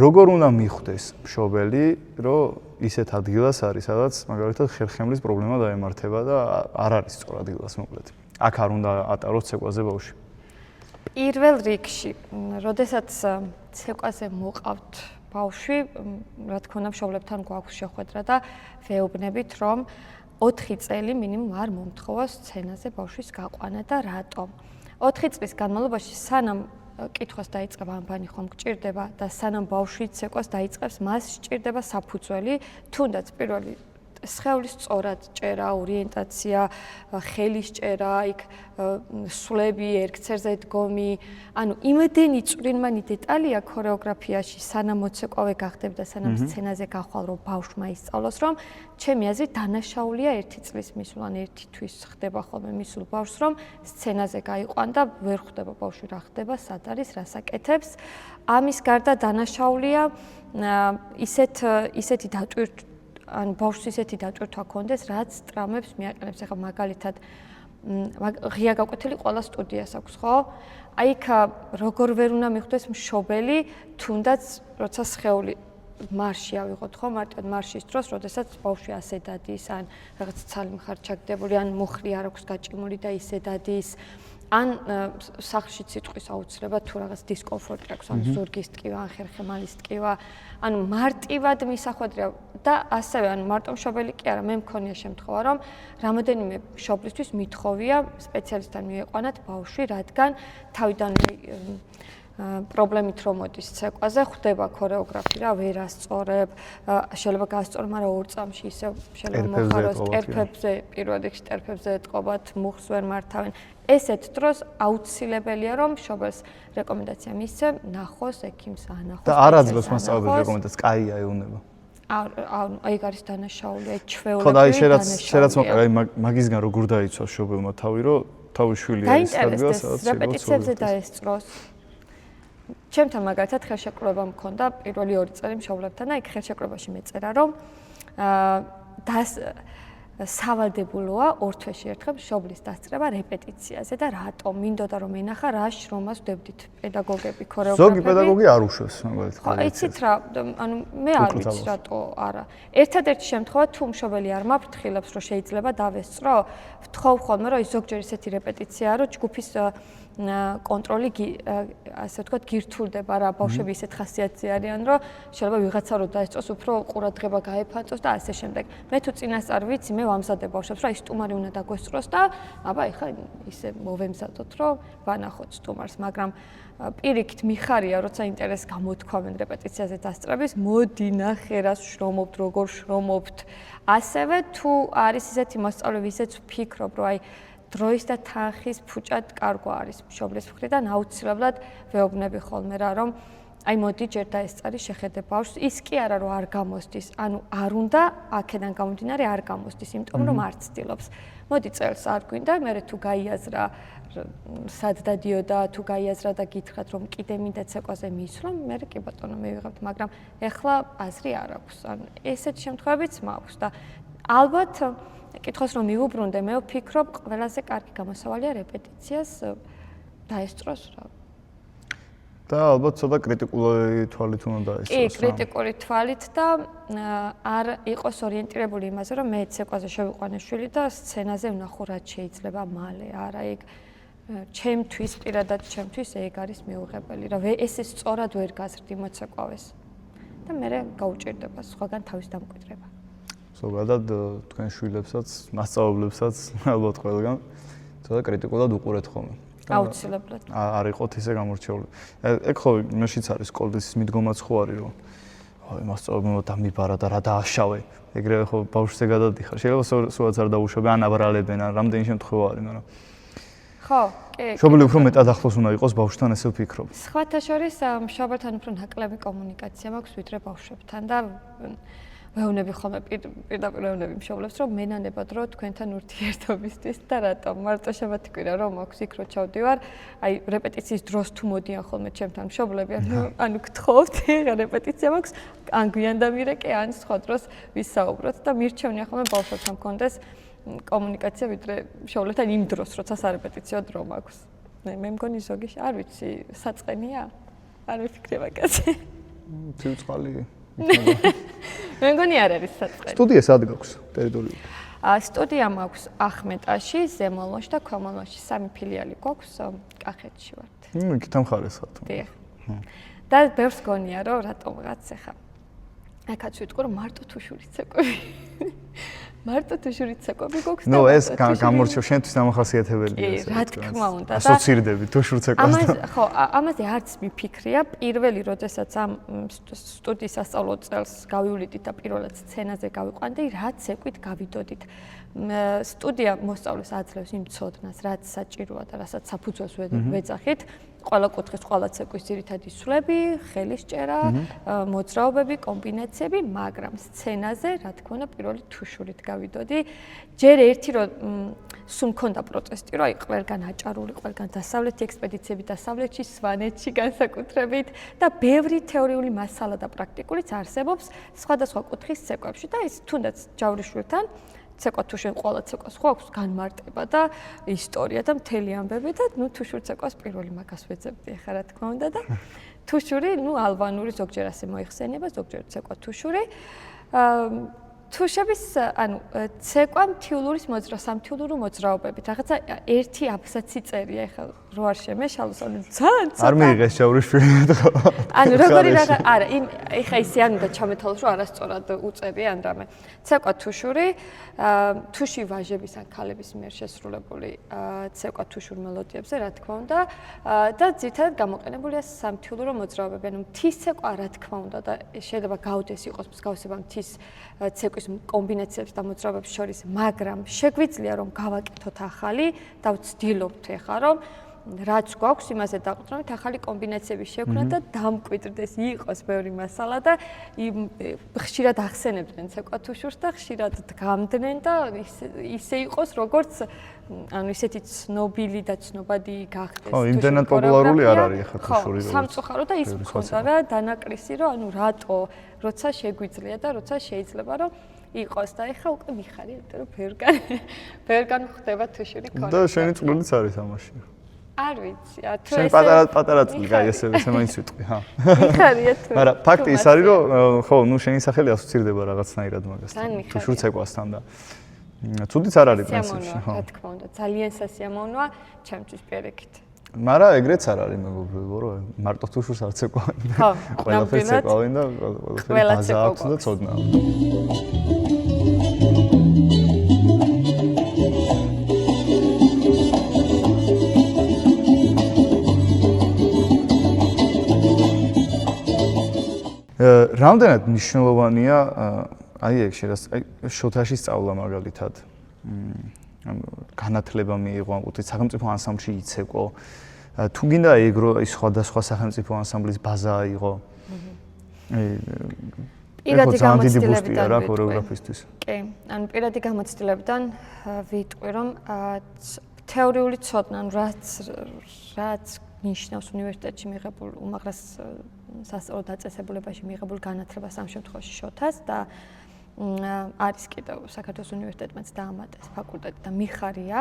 როგორ უნდა მიხვდეს მშობელი, რომ ისეთ ადგილას არის, სადაც მაგალითად ხერხემლის პრობლემა დაემართება და არ არის სწორ ადგილას მოკლედ. აქ არ უნდა ატაროს ცეკვაზე ბავშვი. პირველ რიგში, როდესაც ცეკვაზე მოყავთ ბავშვი, რა თქმა უნდა, მშობლებთან გვაქვს შეხვედრა და ვეუბნებით, რომ 4 წელი მინიმუმ არ მომთხოვოს სცენაზე ბავშვის გაყვანა და რატომ. 4 წლის განმავლობაში სანამ კითხვას დაიწყება ამბანი ხომ გჭირდება და სანამ ბავშვი ცეკვას დაიწყებს, მას სჭირდება საფუძველი, თუნდაც პირველი სხეულის სწორად ჭერა, ორიენტაცია, ხელის ჭერა, იქ სვლები, ერქცერზე დგომი, ანუ იმდენი წვრილმანი დეტალია ქორეოგრაფიაში, სანამ მოცეკვავე გახდებ და სანამ სცენაზე გახვალ, რომ ბავშვმა ისწავლოს, რომ ჩემი აზრით დანაშაულია 1 წლის მისულ, ან 1 თვის ხდება ხოლმე მისულ ბავშვს, რომ სცენაზე გაიყვან და ვერ ხვდება ბავშვი რა ხდება, სად არის, რას აკეთებს. ამის გარდა დანაშაულია ისეთი დატვირთვა ან ბავშვს ისეთი დატვირთვა ქონდეს, რაც ტრამებს მიაყენებს. ახლა მაგალითად ღია გაკვეთილი ყველა სტუდიას აქვს, ხო? აი იქ როგორ ვერ უნდა მიხვდეს მშობელი, თუნდაც როცა სხეული მარში ავიღოთ, ხო? მარტივად მარშის დროს, როდესაც ბავშვი ასე დადის, ან რაღაც ცალი მხარ ჩაგდებული, ან მუხლი არ აქვს გაჭიმული და ისე დადის. ან სახლში სიტყვის აუცილებლად თუ რაღაც დისკომფორტი აქვს, ან ზურგის ტკივა, ან ხერხემალის ტკივა, ანუ მარტივად მისახვედრია და ასევე ანუ მარტო მშობელი კი არა, მე მქონია შემთხვევა, რომ რამოდენიმე მშობლისთვის მითხოვია სპეციალისტთან მieყვანათ ბავშვი, რადგან თავიდანვე პრობლემით რომ მოდის ცეკვაზე, ხვდება ქორეოგრაფი რა, ვერ ასწორებ, შეიძლება გაასწორო, მაგრამ ორ წამში ისევ შეიძლება მოხაროს ტერფებზე, პირველ რიგში ტერფებზე ეტყობათ, მუხს ვერ მართავენ. ესეთ დროს აუცილებელია რომ მშობელს რეკომენდაცია მისცე, ნახოს ექიმს, ანახოს. და არ აძლევს მასწავლებელს რეკომენდაციას, კაია ეუნება. აი არის დანაშაული, აი ჩვეულებრივი ხო და აი დანაშაულია. შერაც მოყვა, აი მაგისგან რო გურდაიცვა მშობელმა თავი, რომ თავი შვილი არის სადღაც, სადაც რეპეტიციებზე დაესწროს. ჩემთან მაგალითად ხელშეკრულება მქონდა პირველი 2 წელი მშობლებთან და იქ ხელშეკრულებაში მეწერა რომ სავალდებულოა 2 თვეში ერთხელ მშობლის დასწრება რეპეტიციაზე და რატომ მინდოდა რომ ენახა რა შრომას ვდებდით პედაგოგები, ქორეოგრაფები. ზოგი პედაგოგი არ უშვებს მაგალითად. ხო, იცით რა, ანუ მე არ ვიცი რატო არა. ერთადერთი შემთხვევა თუ მშობელი არ მაფრთხილებს რომ შეიძლება დავესწრო, ვთხოვ ხოლმე რომ ის ზოგჯერ ისეთი რეპეტიციაა რომ ჯგუფის კონტროლი ასე ვთქვათ გირთულდება რა ბავშვები ისეთ ხასიათზე არიან რომ შეიძლება ვიღაცა რომ დაესწროს უფრო ყურადღება გაეფანტოს და ასე შემდეგ. მე თუ წინასწარ ვიცი, მე ვამზადებ ბავშვებს რომ აი სტუმარი უნდა დაგვესწროს და აბა ეხლა ისე მოვემზადოთ რომ ვანახოთ სტუმარს, მაგრამ პირიქით მიხარია როცა ინტერესს გამოთქვამენ რეპეტიციაზე დასწრების, მოდი ნახე რას შრომობთ, როგორ შრომობთ. ასევე თუ არის ისეთი მოსწავლე, ვისაც ვფიქრობ რომ აი დროის და თანხის ფუჭად კარგვა არის მშობლის მხრიდან, აუცილებლად ვეუბნები ხოლმე რა, რომ აი მოდი ჯერ დაესწარი შეხედე ბავშვს, ის კი არა რომ არ გამოსდის, ანუ არ უნდა აქედან გამომდინარე არ გამოსდის, იმიტომ რომ არ ცდილობს. მოდი წელს არ გვინდა, მე თუ გაიაზრა სად დადიოდა, თუ გაიაზრა და გითხრათ რომ კიდე მინდა ცეკვაზე მისვლა, მე კი ბატონო მივიღებთ, მაგრამ ეხლა აზრი არ აქვს. ანუ ესეთი შემთხვევებიც მაქვს და ალბათ კითხოს რომ მივუბრუნდე, მე ვფიქრობ ყველაზე კარგი გამოსავალია რეპეტიციას დაესწროს რა. და ალბათ ცოტა კრიტიკული თვალით უნდა დაესწროს. კი, კრიტიკული თვალით და არ იყოს ორიენტირებული იმაზე, რომ მე ცეკვაზე შევიყვანე შვილი და სცენაზე ვნახო რაც შეიძლება მალე. არა, ეგ ჩემთვის პირადად ჩემთვის ეგ არის მიუღებელი, რა ესე სწორად ვერ გაზრდი მოცეკვავეს. და მე გაუჭირდება სხვაგან თავის დამკვიდრება. ზოგადად თქვენ შვილებსაც, მასწავლებლებსაც ალბათ ყველგან ცოტა კრიტიკულად უყურეთ ხოლმე. აუცილებლად. არ იყოთ ისე გამორჩეული. ეგ ხო იმაშიც არის სკოლის მიდგომაც ხო არის რომ აი მასწავლებელმა დამიბარა და რა დააშავე. ეგრევე ხო ბავშვზე გადადიხარ. შეიძლება სულაც არ დაუშვებენ, ან აბრალებენ, ან რამდენი შემთხვევა არის, მაგრამ ხო, კი. მშობელი უფრო მეტად ახლოს უნდა იყოს ბავშვთან, ესე ვფიქრობ. სხვათა შორის მშობელთან უფრო ნაკლები კომუნიკაცია მაქვს ვიდრე ბავშვებთან და ვეუბნები ხოლმე პირდაპირ ვეუბნები მშობლებს რომ მენანებად რომ თქვენთან ურთიერთობისთვის და რატომ მარტო შემათქვირა რომ მაქვს იქ რო ჩავდივარ აი რეპეტიციის დროს თუ მოდიან ხოლმე ჩემთან მშობლები ანუ გთხოვთ რა რეპეტიცია მაქვს ან გვიან დამირეკე ან სხვა დროს ვისაუბროთ და მირჩევნია ხოლმე ბავშვებთან მქონდეს კომუნიკაცია ვიდრე მშობლებთან იმ დროს როცა სარეპეტიციო დრო მაქვს მე მგონი ზოგი არ ვიცი საწყენია არ ვიფიქრება კაცი ცივწყალი მე მგონი არ არის საწყენი. სტუდია სად გაქვს ტერიტორიული? სტუდია მაქვს ახმეტაში, ზემოლონში და ქვემოლონში 3 ფილიალი გვაქვს, კახეთში ვართ. იქით ამხარეს ხარ თუ. დიახ. და ბევრს გონია რომ რატომღაც ახლა აქაც ვიტყვი რომ მარტო თუშური ცეკვები. მარტო თუშური ცეკვები გვაქვს და ნუ ეს გამორჩევ შენთვის დამახასიათებელია ეს. რა თქმა უნდა და ასოცირდები თუშურ ცეკვასთან. ხო, ამაზე არც მიფიქრია. პირველი როდესაც ამ სტუდიის სასწავლო წელს გავივლიდით და პირველად სცენაზე გავიყვანდი, რაც ეკვით გავიდოდით. სტუდია მოსწავლეს აძლევს იმ ცოდნას, რაც საჭიროა და რასაც საფუძველს ვეძახით. ყველა კუთხის, ყველა ცეკვის ძირითადი სვლები, ხელისჭერა, მოძრაობები, კომბინაციები, მაგრამ სცენაზე, რა თქმა უნდა, პირველი თუშურით გავიდოდი. ჯერ ერთი რომ სულ მქონდა პროტესტი, რომ აი ყველგან აჭარული, ყველგან დასავლეთი ექსპედიციები დასავლეთში, სვანეთში განსაკუთრებით და ბევრი თეორიული მასალა და პრაქტიკულიც არსებობს სხვადასხვა კუთხის ცეკვებში და ის თუნდაც ჯავრიშვილთან ცეკვა თუ შენ ყველა ცეკვას ხო აქვს განმარტება და ისტორია და მთელი ამბები და ნუ თუშურ ცეკვას პირველი მაგას ვეძებდი ახლა რა თქმა უნდა და თუშური ნუ ალბანური ზოგჯერ ასე მოიხსენება ზოგჯერ ცეკვა თუშური თუშების, ანუ ცეკვა მთიულურის სამთიულურო მოძრაობებით. რაღაცა ერთი აბსაცი წერია, ეხლა რო არ შემეშალოს, ანუ ძალიან არ მიიღეს შავრიშვილი ხო? ანუ როგორი არა, ეხლა ისე არ უნდა ჩამეთვალოს, რომ არასწორად უწერია ან რამე. ცეკვა თუშური, თუში ვაჟების ან ქალების მიერ შესრულებული ცეკვა თუშურ მელოდიებზე, რა თქმა უნდა, და ძირითადად გამოყენებულია სამთიულურო მოძრაობები. ანუ მთის ცეკვა, რა თქმა უნდა, და შეიძლება გავდეს იყოს მსგავსება მთის ცეკვის კომბინაციებს და მოძრაობებს შორის, მაგრამ შეგვიძლია რომ გავაკეთოთ ახალი და ვცდილობთ ეხლა რომ რაც გვაქვს იმაზე დაყრდნობით ახალი კომბინაციების შექმნა და დამკვიდრდეს იყოს ბევრი მასალა და ხშირად ახსენებდნენ ცეკვა თუშურს და ხშირად დგამდნენ და ისე იყოს როგორც ანუ ისეთი ცნობილი და ცნობადი გახდეს. ხო, იმდენად პოპულარული არ არის ახლა თუშური. ხო, სამწუხარო და ის მქონდა რა დანაკრისი რომ ანუ რატო როცა შეგვიძლია და როცა შეიძლება რომ იყოს და ეხლა უკვე მიხარია, იმიტომ რომ ბევრგან ხდება თუშური კონცერტი. და შენი წყვილიც არის ამაში. არ ვიცი, თუ შენ პატარა წილი, კაი, ესე მაინც ვიტყვი, ჰა. მიხარია თუ. მაგრამ ფაქტი ის არის, რომ ხო, ნუ შენი სახელი ასოცირდება რაღაცნაირად მაგასთან. თუშურ ცეკვასთან და ცუდიც არ არის პრინციპში, ხო. რა თქმა უნდა, ძალიან სასიამოვნოა ჩემთვის პირიქით. მაგრამ ეგრეც არ არის მეგობრებო, რომ მარტო თუშურს არ ცეკვავენ. ხო, ყველაფერს ცეკვავენ და ყველაფერი ბაზა აქვს და ცოდნა. რამდენად მნიშვნელოვანია აი ეგ შოთაში სწავლა მაგალითად განათლება მიიღო ამ კუთხით სახელმწიფო ანსამბლში იცეკვო თუ გინდა ეგრო ის სხვადასხვა სახელმწიფო ანსამბლის ბაზა აიღო პირადი გამოცდილებიდან რა ქორეოგრაფისტვის კი ანუ პირადი გამოცდილებიდან ვიტყვი რომ თეორიული ცოდნა რაც ნიშნავს უნივერსიტეტში მიღებულ უმაღლეს სასწავლო დაწესებულებაში მიღებულ განათლებას ამ შემთხვევაში შოთას და არის კიდევ საქართველოს უნივერსიტეტმაც დაამატეს ფაკულტეტი და მიხარია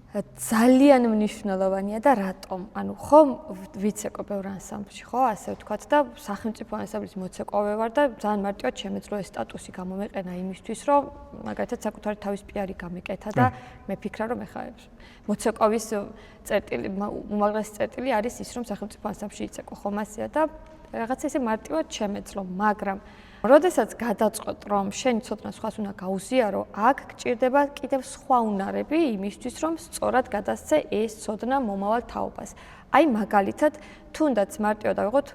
ძალიან მნიშვნელოვანია და რატომ? ანუ ხომ ვიცეკო ბევრ ანსამბლში, ხო, ასე ვთქვათ და სახელმწიფო ანსამბლის მოცეკვავე ვარ და ძალიან მარტივად შემეძლო ეს სტატუსი გამომეყენა იმისთვის, რომ მაგალითად საკუთარი თავის პიარი გამეკეთა და მე ფიქრა რომ ეხლა მოცეკვავის წერტილი, უმაღლესი წერტილი არის ის, რომ სახელმწიფო ანსამბლში იცეკო, ხომ ასეა და რაღაცა ესე მარტივად შემეძლო, მაგრამ როდესაც გადაწყვეტ რომ შენი ცოდნა სხვას უნდა გაუზიარო, აქ გჭირდება კიდევ სხვა უნარები იმისთვის, რომ სწორად გადასცე ეს ცოდნა მომავალ თაობას. აი მაგალითად, თუნდაც მარტივად ავიღოთ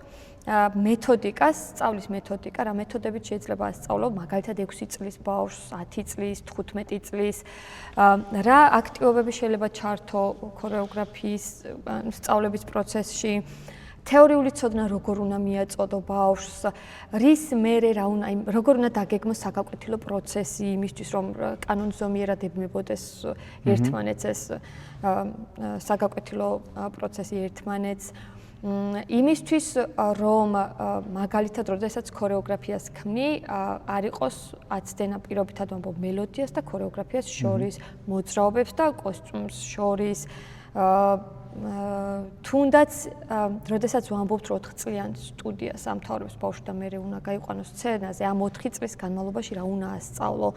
მეთოდიკას, სწავლის მეთოდიკა, რა მეთოდებით შეიძლება ასწავლო, მაგალითად 6 წლის ბავშვს, 10 წლის, 15 წლის, რა აქტივობები შეიძლება ჩართო ქორეოგრაფიის სწავლების პროცესში. თეორიული ცოდნა როგორ უნდა მიაწოდო ბავშვს, რის მერე რა უნდა, როგორ უნდა დაგეგმოს საგაკვეთილო პროცესი იმისთვის, რომ კანონზომიერად ებმებოდეს ერთმანეთს ეს საგაკვეთილო პროცესი ერთმანეთს. იმისთვის, რომ მაგალითად, როდესაც ქორეოგრაფიას ქმნი, არ იყოს აცდენა პირობითად ვამბობ მელოდიას და ქორეოგრაფიას შორის, მოძრაობებს და კოსტიუმს შორის. თუნდაც როდესაც ვამბობთ 4 წლიან სტუდიას ამთავრებს ბავშვი და მე უნდა გაიყვანოს სცენაზე ამ 4 წლის განმავლობაში რა უნდა ასწავლო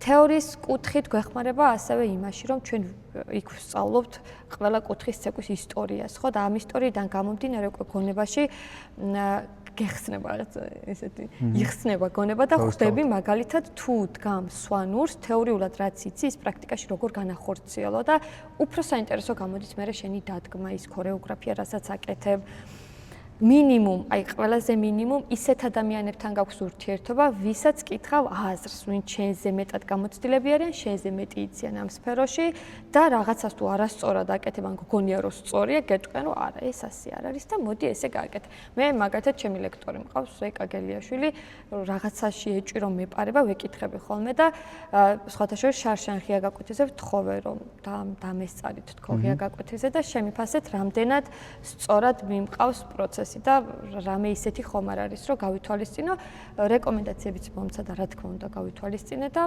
თეორიის კუთხით გვეხმარება ასევე იმაში რომ ჩვენ იქ ვსწავლობთ ყველა კუთხის ცეკვის ისტორიას ხო და ამ ისტორიიდან გამომდინარე უკვე გონებაში გეხსნება რაღაც ესეთი იხსნება გონება და ხვდები მაგალითად თუ დგამ სვანურს თეორიულად რაც იცი ის პრაქტიკაში როგორ განახორციელო და უფრო საინტერესო გამოდის მე შენი დადგმა ის ქორეოგრაფია რასაც აკეთებ მინიმუმ, აი ყველაზე მინიმუმ ისეთ ადამიანებთან გაქვს ურთიერთობა, ვისაც კითხავ აზრს, ვინ შენზე მეტად გამოცდილები არიან, შენზე მეტი იციან ამ სფეროში და რაღაცას თუ არასწორად აკეთებ, ან გგონია რომ სწორია, გეტყვიან რომ არა, ეს ასე არ არის და მოდი ესე გააკეთე. მე მაგალითად ჩემი ლექტორი მყავს, რეკა გელიაშვილი, რაღაცაში ეჭვი რომ მეპარება, ვეკითხები ხოლმე და სხვათა შორის შარშან ღია გაკვეთილზე ვთხოვე რომ დამესწარით თქო ღია გაკვეთილზე და შემიფასეთ რამდენად სწორად მიმყავს პროცესი პროცესი და რამე ისეთი ხომ არ არის, რომ გავითვალისწინო, რეკომენდაციებიც მომცა და რა თქმა უნდა გავითვალისწინე და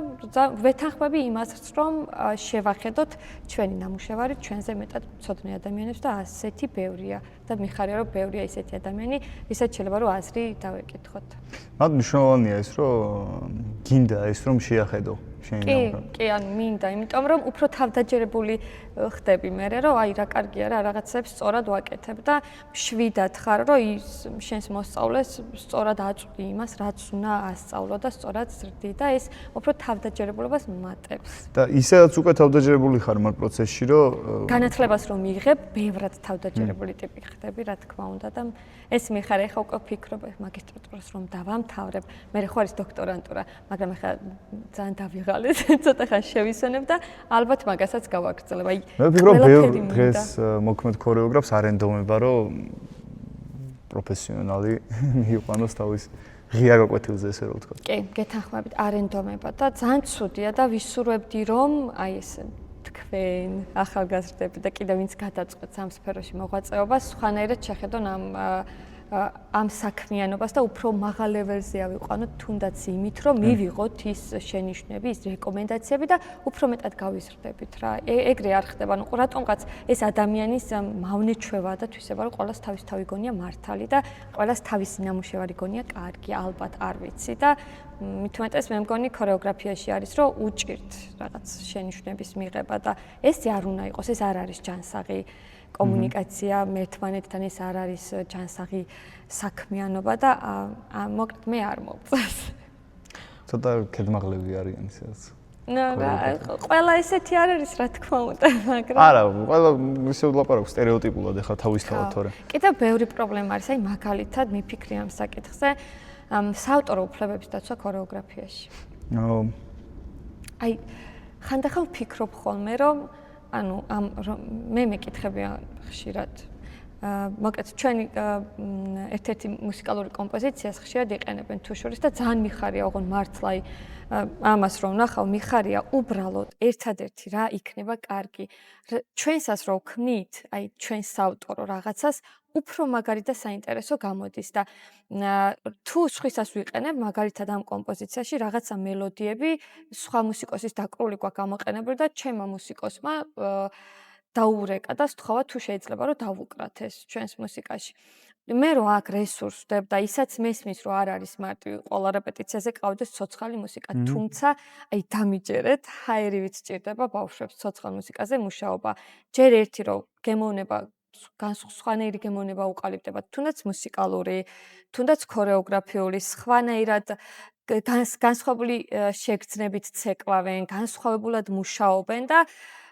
ვეთანხმები იმას, რომ შევახედოთ ჩვენი ნამუშევარი ჩვენზე მეტად მცოდნე ადამიანებს და ასეთი ბევრია და მიხარია რომ ბევრია ისეთი ადამიანი, ვისაც შეიძლება რომ აზრი დავეკითხოთ. მათ მნიშვნელოვანია ის, რომ გინდა ის რომ შეახედო შენი ნამუშევარი. კი, ან მინდა, იმიტომ რომ უფრო თავდაჯერებული ხდები მე, რომ აი რა კარგია რა რაღაცებს სწორად ვაკეთებ და შვიდად ხარ, რომ ის შენს მოსწავლეს სწორად აწვდი იმას, რაც უნდა ასწავლო და სწორად ზრდი და ეს უფრო თავდაჯერებულობას მატებს. და ისედაც უკვე თავდაჯერებული ხარ მაგ პროცესში, რომ განათლებას რომ მიიღებ, ბევრად თავდაჯერებული ტიპი ხდები, რა თქმა უნდა და ეს მიხარ ეხა უკვე ფიქრობ მაგისტრატურას რომ დავამთავრებ, მე ხო არის დოქტორანტურა, მაგრამ ეხა ძალიან დავიღალე, ცოტა ხან შევისვენებ და ალბათ მაგასაც გავაგრძელებ. აი მე ვფიქრობ ბევრ დღეს მოქმედ ქორეოგრაფს არ ენდომება, რომ პროფესიონალი მიიყვანოს თავის ღია გაკვეთილზე, ესე რომ ვთქვა. კი, გეთანხმებით, არ ენდომება და ძალიან ცუდია და ვისურვებდი რომ აი ეს თქვენ ახალგაზრდები და კიდევ ვინც გადაწყვეტს ამ სფეროში მოღვაწეობას, სხვანაირად შეხედონ ამ საქმიანობას და უფრო მაღალ ლეველზე ავიყვანოთ თუნდაც იმით, რომ მივიღოთ ის შენიშვნები, ის რეკომენდაციები და უფრო მეტად გავიზრდებით რა. ეგრე არ ხდება, ანუ რატომღაც ეს ადამიანის მავნეჩვევაა და თვისება, რომ ყველას თავის-თავი გონია მართალი და ყველას თავისი ნამუშევარი გონია კარგი, ალბათ არ ვიცი და მით უმეტეს მე მგონი ქორეოგრაფიაში არის, რომ უჭირთ რაღაც შენიშვნების მიღება და ეს არ უნდა იყოს, ეს არ არის ჯანსაღი კომუნიკაცია ერთმანეთთან, ეს არ არის ჯანსაღი საქმიანობა და მოკლედ მე არ მოვწევს. ცოტა ქედმაღლები არიან ისედაც. ყველა ესეთი არ არის, რა თქმა უნდა, მაგრამ არა, ყველა ისე ვლაპარაკობ სტერეოტიპულად ახლა თავისთავად თორე. კიდევ ბევრი პრობლემა არის, აი მაგალითად მიფიქრი ამ საკითხზე, საავტორო უფლებების დაცვა ქორეოგრაფიაში. აი ხანდახან ვფიქრობ ხოლმე, რომ ანუ მე მეკითხები ხშირად მოკლედ ჩვენი ერთ-ერთი მუსიკალური კომპოზიციას ხშირად იყენებენ თუ შორის და ძალიან მიხარია ოღონ მართლა ამას რომ ნახავ მიხარია უბრალოდ ერთადერთი რა იქნება კარგი ჩვენსაც რო ვქმნით აი ჩვენ საავტორო რაღაცას უფრო მაგარი და საინტერესო გამოდის და თუ სხვისას ვიყენებ მაგალითად ამ კომპოზიციაში რაღაცა მელოდიები სხვა მუსიკოსის დაკრული გვაქვს გამოყენებული და ჩემმა მუსიკოსმა დაურეკა და სთხოვა თუ შეიძლება რომ დავუკრათ ეს ჩვენს მუსიკაში. მე რო აქ რესურს ვდებ და ისაც მესმის რომ არ არის მარტივი ყველა რეპეტიციაზე ყავდეს ცოცხალი მუსიკა, თუმცა აი დამიჯერეთ, ჰაერივით სჭირდება ბავშვებს ცოცხალ მუსიკაზე მუშაობა. ჯერ ერთი რომ გემოვნება სხვანაირი გემოვნება უყალიბდება, თუნდაც მუსიკალური, თუნდაც ქორეოგრაფიული, სხვანაირად განსხვავებული შეგრძნებით ცეკვავენ, განსხვავებულად მუშაობენ და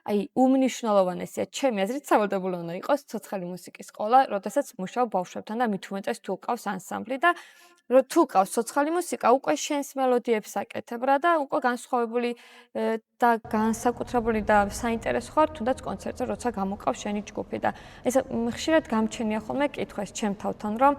აი უმნიშვნელოვანესია ჩემი აზრით სავალდებულო უნდა იყოს ცოცხალი მუსიკის სკოლა, როდესაც მუშაობ ბავშვებთან და მით უმეტეს თუ ყავს ანსამბლი და თუ ყავს ცოცხალი მუსიკა, უკვე შენს მელოდიებს აკეთებ რა და უკვე განსხვავებული და განსაკუთრებული და საინტერესო ხარ თუნდაც კონცერტზე, როცა გამოყავს შენი ჯგუფი და ეს ხშირად გამჩენია ხოლმე კითხვა ჩემ თავთან რომ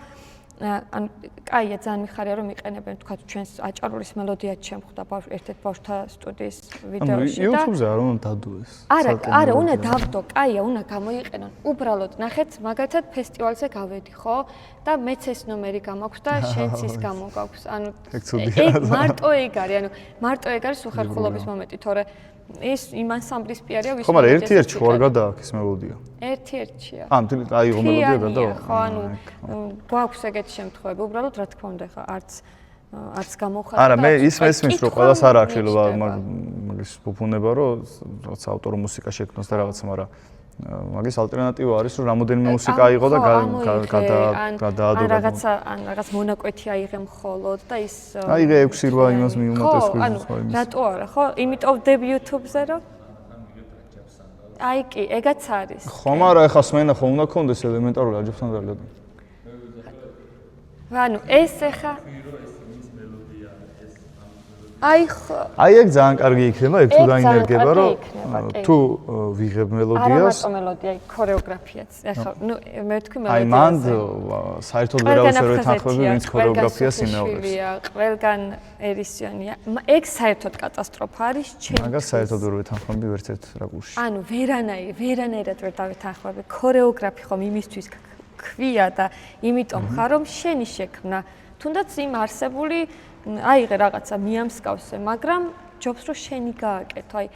ან კაია ძალიან მიხარია რომ იყენებენ თქვა ჩვენს აჭარულის მელოდიაც შემხვდა ერთ-ერთ ბავშვთა სტუდიის ვიდეოში და YouTube-ზე არ უნდა დადო ეს. არა, უნდა დავდო, კაია, უნდა გამოიყენონ. უბრალოდ ნახეთ, მაგალითად ფესტივალზე გავედი, ხო? და მეც ეს ნომერი გამაქვს და შენც ის გამოგაქვს. ანუ ეგ მარტო ეგ არის, ანუ მარტო ეგ არის უხერხულობის მომენტი, თორე ეს იმ ანსამბლის პიარია ვის მაგრამ ერთ-ერთი ხო არ გადააქვს ეს მელოდია. ერთ-ერთია. აი ღო მელოდია გადავა. ხო, ანუ გვაქვს ეგეთი შემთხვევები, უბრალოდ რა თქმა უნდა, ხა არც გამოვხატა. არა, მე ის მესმის რომ ყველას არ აქვს შეიძლება მაგის ფუფუნება რომ რაღაც ავტორო მუსიკა შექმნას და რაღაც, მაგრამ მაგის ალტერნატივა არის რომ რამოდენიმე მუსიკა აიღო და გადაადო. ან რაღაც მონაკვეთი აიღე მხოლოდ და ის აიღე 6-8 იმას მიუმატეს ხო, რატო არა, ხო? იმიტომ ვდებ YouTube-ზე რომ აი კი, ეგაც არის. ხო, მაგრამ ეხა სმენა ხო უნდა კონდეს ელემენტარული აჯობთან დალედა. ანუ ეს ეხა აი ეგ ძალიან კარგი იქნება, ეგ თუ დაინერგება, რომ თუ ვიღებ მელოდიას. არა მარტო მელოდია, აი ქორეოგრაფიაც. ეხლა ნუ მე ვთქვი მელოდიას. აი მან საერთოდ ვერავის ვერ ეთანხმები, ვინც ქორეოგრაფიას იმეორებს. ყველგან ერისიონია. ეგ საერთოდ კატასტროფა არის ჩემთვის. მაგას საერთოდ ვერ ვეთანხმები ვერც ერთ რაკურსში. ანუ ვერანაირად ვერ დავეთანხმები. ქორეოგრაფი ხომ იმისთვის ქვია და იმიტომ ხარ რომ შენი შექმნა თუნდაც იმ არსებული აიღე რაღაცა მიამსკავსე, მაგრამ ჯობს რომ შენი გააკეთო. აი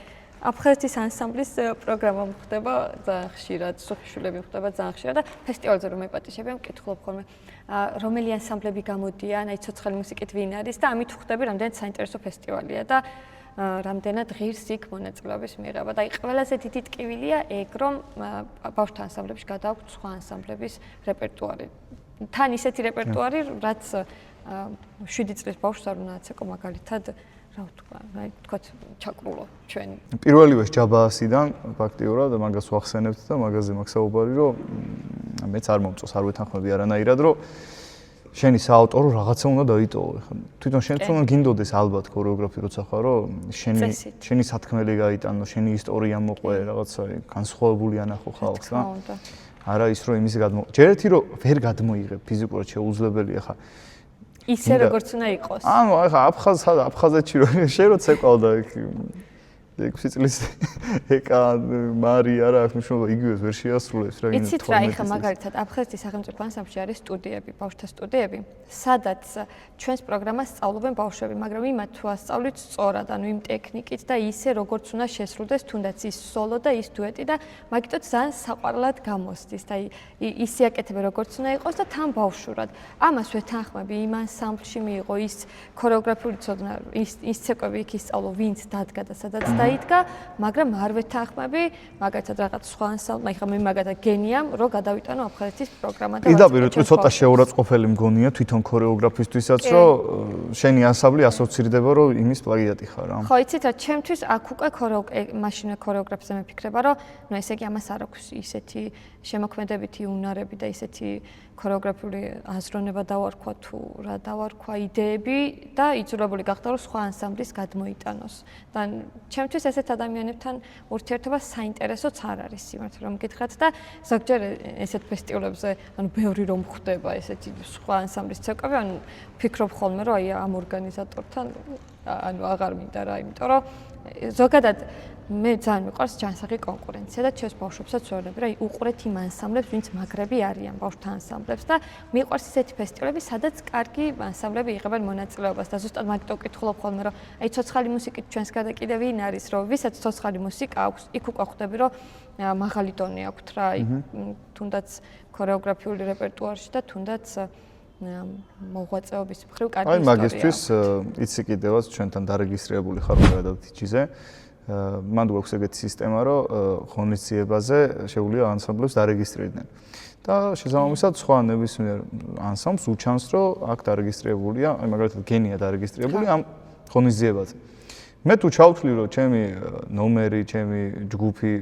აფხაზეთის ანსამბლის პროგრამა ხდება ძალიან ხშირად, სოფიშულები ხდება ძალიან ხშირად და ფესტივალზე რომ მეპატიჟებია, მკითხულობ ხოლმე რომელი ანსამბლები გამოდიან, აი ცოცხალი მუსიკით ვინ არის და ამით ხდება რამდენად საინტერესო ფესტივალია და რამდენად ღირს იქ მონაწილეობის მიღება. და აი ყველაზე დიდი ტკივილია ეგ, რომ ბავშვთა ანსამბლებში გადააქვთ სხვა ანსამბლების რეპერტუარი. თან ისეთი რეპერტუარი, რაც 7 წლის ბავშვს არ უნდა აცეკო მაგალითად რა ვთქვა, აი თქვათ ჩაკრულო ჩვენი. პირველივე ჯაბაასიდან ფაქტიურად მაგას ვახსენებთ და მაგაზე მაქვს საუბარი, რომ მეც არ მომწონს, არ ვეთანხმები არანაირად, რომ შენი საავტორო რაღაცა უნდა დაიტოვო. ეხლა თვითონ შენც უნდა გინდოდეს ალბათ ქორეოგრაფი როცა ხარო, შენი სათქმელი გაიტანო, შენი ისტორია მოყვე, რაღაცა განსხვავებული ანახო ხალხს და არა ის რომ იმის ჯერ ერთი რომ ვერ გადმოიღებ ფიზიკურად შეუძლებელია ხა ისე როგორც უნდა იყოს. ანუ ახლა აფხაზეთში რომ შენ რო ცეკვავდა 6 წლის ეკა მარი არა აქვს მნიშვნელობა იგივეს ვერ შეასრულებს რა იცით რა ეხლა მაგალითად აფხაზეთის სახელმწიფო ანსამბლში არის სტუდიები, ბავშვთა სტუდიები, სადაც ჩვენს პროგრამას სწავლობენ ბავშვები, მაგრამ იმათ თუ ასწავლით სწორად, ანუ იმ ტექნიკით და ისე როგორც უნდა შესრულდეს თუნდაც ის სოლო და ის დუეტი და მაგიტო ძალიან საყვარლად გამოსდის და ისე აკეთებენ როგორც უნდა იყოს და თან ბავშვურად. ამას ვეთანხმები იმ ანსამბლში მიიღო ის ქორეოგრაფიული ცოდნა, ის ცეკვები იქ ისწავლო, ვინც დადგა და სადაც დაიდგა, მაგრამ არ ვეთანხმები მაგათად რაღაც სხვა ანსამბლი, ხა მე მაგათად გენიამ, რომ გადავიტანო აფხაზეთის პროგრამა და პირდაპირ ცოტა შეურაცხყოფელი მგონია თვითონ ქორეოგრაფისტვისაც, რომ შენი ანსამბლი ასოცირდება, რომ იმის პლაგიატი ხარ რა. ხო, იცით რა, ჩემთვის აქ უკვე მაშინვე ქორეოგრაფზე მიფიქრება, რომ ნუ ესე იგი ამას არ აქვს ისეთი შემოქმედებითი უნარები და ისეთი ქორეოგრაფიული აზროვნება დავარქვა თუ რა დავარქვა იდეები და იძულებული გახდა რომ სხვა ანსამბლის გადმოიტანოს. და ჩემთვის ესეთ ადამიანებთან ურთიერთობა საინტერესოც არ არის სიმართლე რომ გითხრათ და ზოგჯერ ესეთ ფესტივალებზე ანუ ბევრი რომ ხდება ესეთი სხვა ანსამბლის ცეკვები, ანუ ფიქრობ ხოლმე რომ აი ამ ორგანიზატორთან ანუ აღარ მინდა რა, იმიტომ რომ ზოგადად მე ძალიან მიყვარს ჯანსაღი კონკურენცია და ჩვენს ბავშვებსაც ვეუბნები, რომ უყურეთ იმ ანსამბლებს, ვინც მაგრები არიან ბავშვთა ანსამბლებს და მიყვარს ისეთი ფესტივალები, სადაც კარგი ანსამბლები იღებენ მონაწილეობას და ზუსტად მაგით ვკითხულობ ხოლმე, რომ აი ცოცხალი მუსიკით ჩვენს გარდა კიდევ ვინ არის, რომ ვისაც ცოცხალი მუსიკა აქვს, იქ უკვე ხვდები, რომ მაღალი დონე აქვთ რა, თუნდაც ქორეოგრაფიული რეპერტუარში და თუნდაც მოღვაწეობის მხრივ კარგი ისტორია. აი მაგისთვის იცი კიდევაც ჩვენთან დარეგისტრირებული ხარ მაგალითად TG-ზე. მან გვაქვს ეგეთი სისტემა, რომ ღონისძიებაზე შეუძლია ანსამბლებს დარეგისტრირდნენ. და შესაბამისად სხვა ნებისმიერ ანსამბლს უჩანს, რომ აქ დარეგისტრირებულია, აი მაგალითად გენია დარეგისტრირებული ამ ღონისძიებაზე. მე თუ ჩავთვლი, რომ ჩემი ნომერი, ჩემი ჯგუფი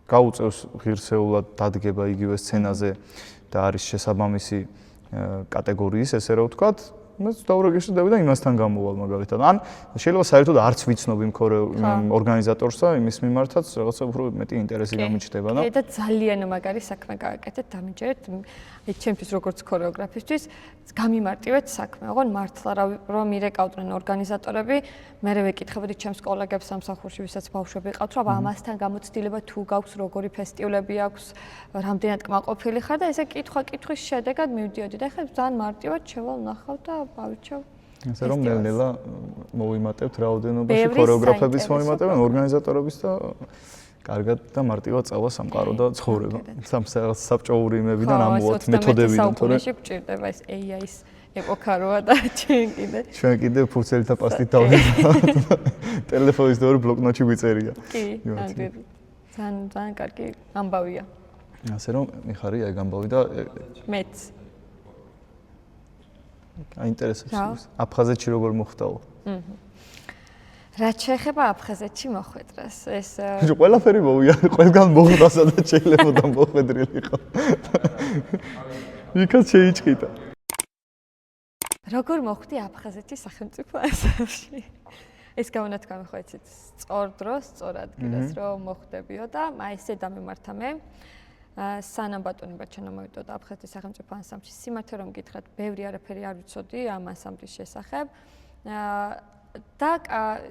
გაუწევს ღირსეულად დადგება იგივე სცენაზე და არის შესაბამისი კატეგორიის, ესე რომ ვთქვათ, მეც დაურეგისტრირდები და იმასთან გამოვალ მაგალითად. ან შეიძლება საერთოდ არც ვიცნობ იმ ორგანიზატორს და იმის მიმართაც რაღაცა უფრო მეტი ინტერესი გამიჩნდება და და ძალიან მაგარი საქმე გააკეთეთ, დამიჯერეთ. ჩემთვის როგორც ქორეოგრაფისტვის გამიმარტივეთ საქმე. ოღონ მართლა რომ მირეკავდნენ ორგანიზატორები, მე ვეკითხებოდი ჩემს კოლეგებს სამსახურში, ვისაც ბავშვები ყავთ, რომ ამასთან გამოცდილება თუ გაქვს, როგორი ფესტივალები აქვს, რამდენად კმაყოფილი ხარ და ესე კითხვის შედეგად მივდიოდი და ეხლა ძალიან მარტივად შევალ ნახავ და ავირჩევ. ასე რომ ნელ-ნელა მოვიმატებთ რაოდენობაში ქორეოგრაფების მომიმატებენ ორგანიზატორების და კარგად და მარტივად წავა სამყარო და ცხოვრება. საბჭოური იმებიდან ამოვათ მეთოდებიდან, თორე გჭირდება ეს AI-ის ეპოქა როა და ჩვენ კიდე ფურცელი და პასტით დავდივართ. ტელეფონის და ბლოკნოტში ვიწერია. კი, ძალიან კარგი ამბავია. ასე რომ მიხარი აი ამბავი და მეც აინტერესებს. აფხაზეთში როგორ მოხდაო? რაც შეეხება აფხაზეთში მოხვედრას, ეს ყველაფერი მოვია, ყველგან მოხვდა, სადაც შეიძლება მოხვედრილიყო. იქაც შეიჭყიდა. როგორ მოხვდი აფხაზეთის სახელმწიფო ანსამბლში? ეს გამონათქვამი ხო იცით, სწორ დროს, სწორ ადგილას რომ მოხვდებიო და აი ესე დამემართა მე. სანამ ბატონი ბაჩანა მოვიდოდა აფხაზეთის სახელმწიფო ანსამბლში, სიმართლე რომ გითხრათ, ბევრი არაფერი არ ვიცოდი ამ ანსამბლის შესახებ. და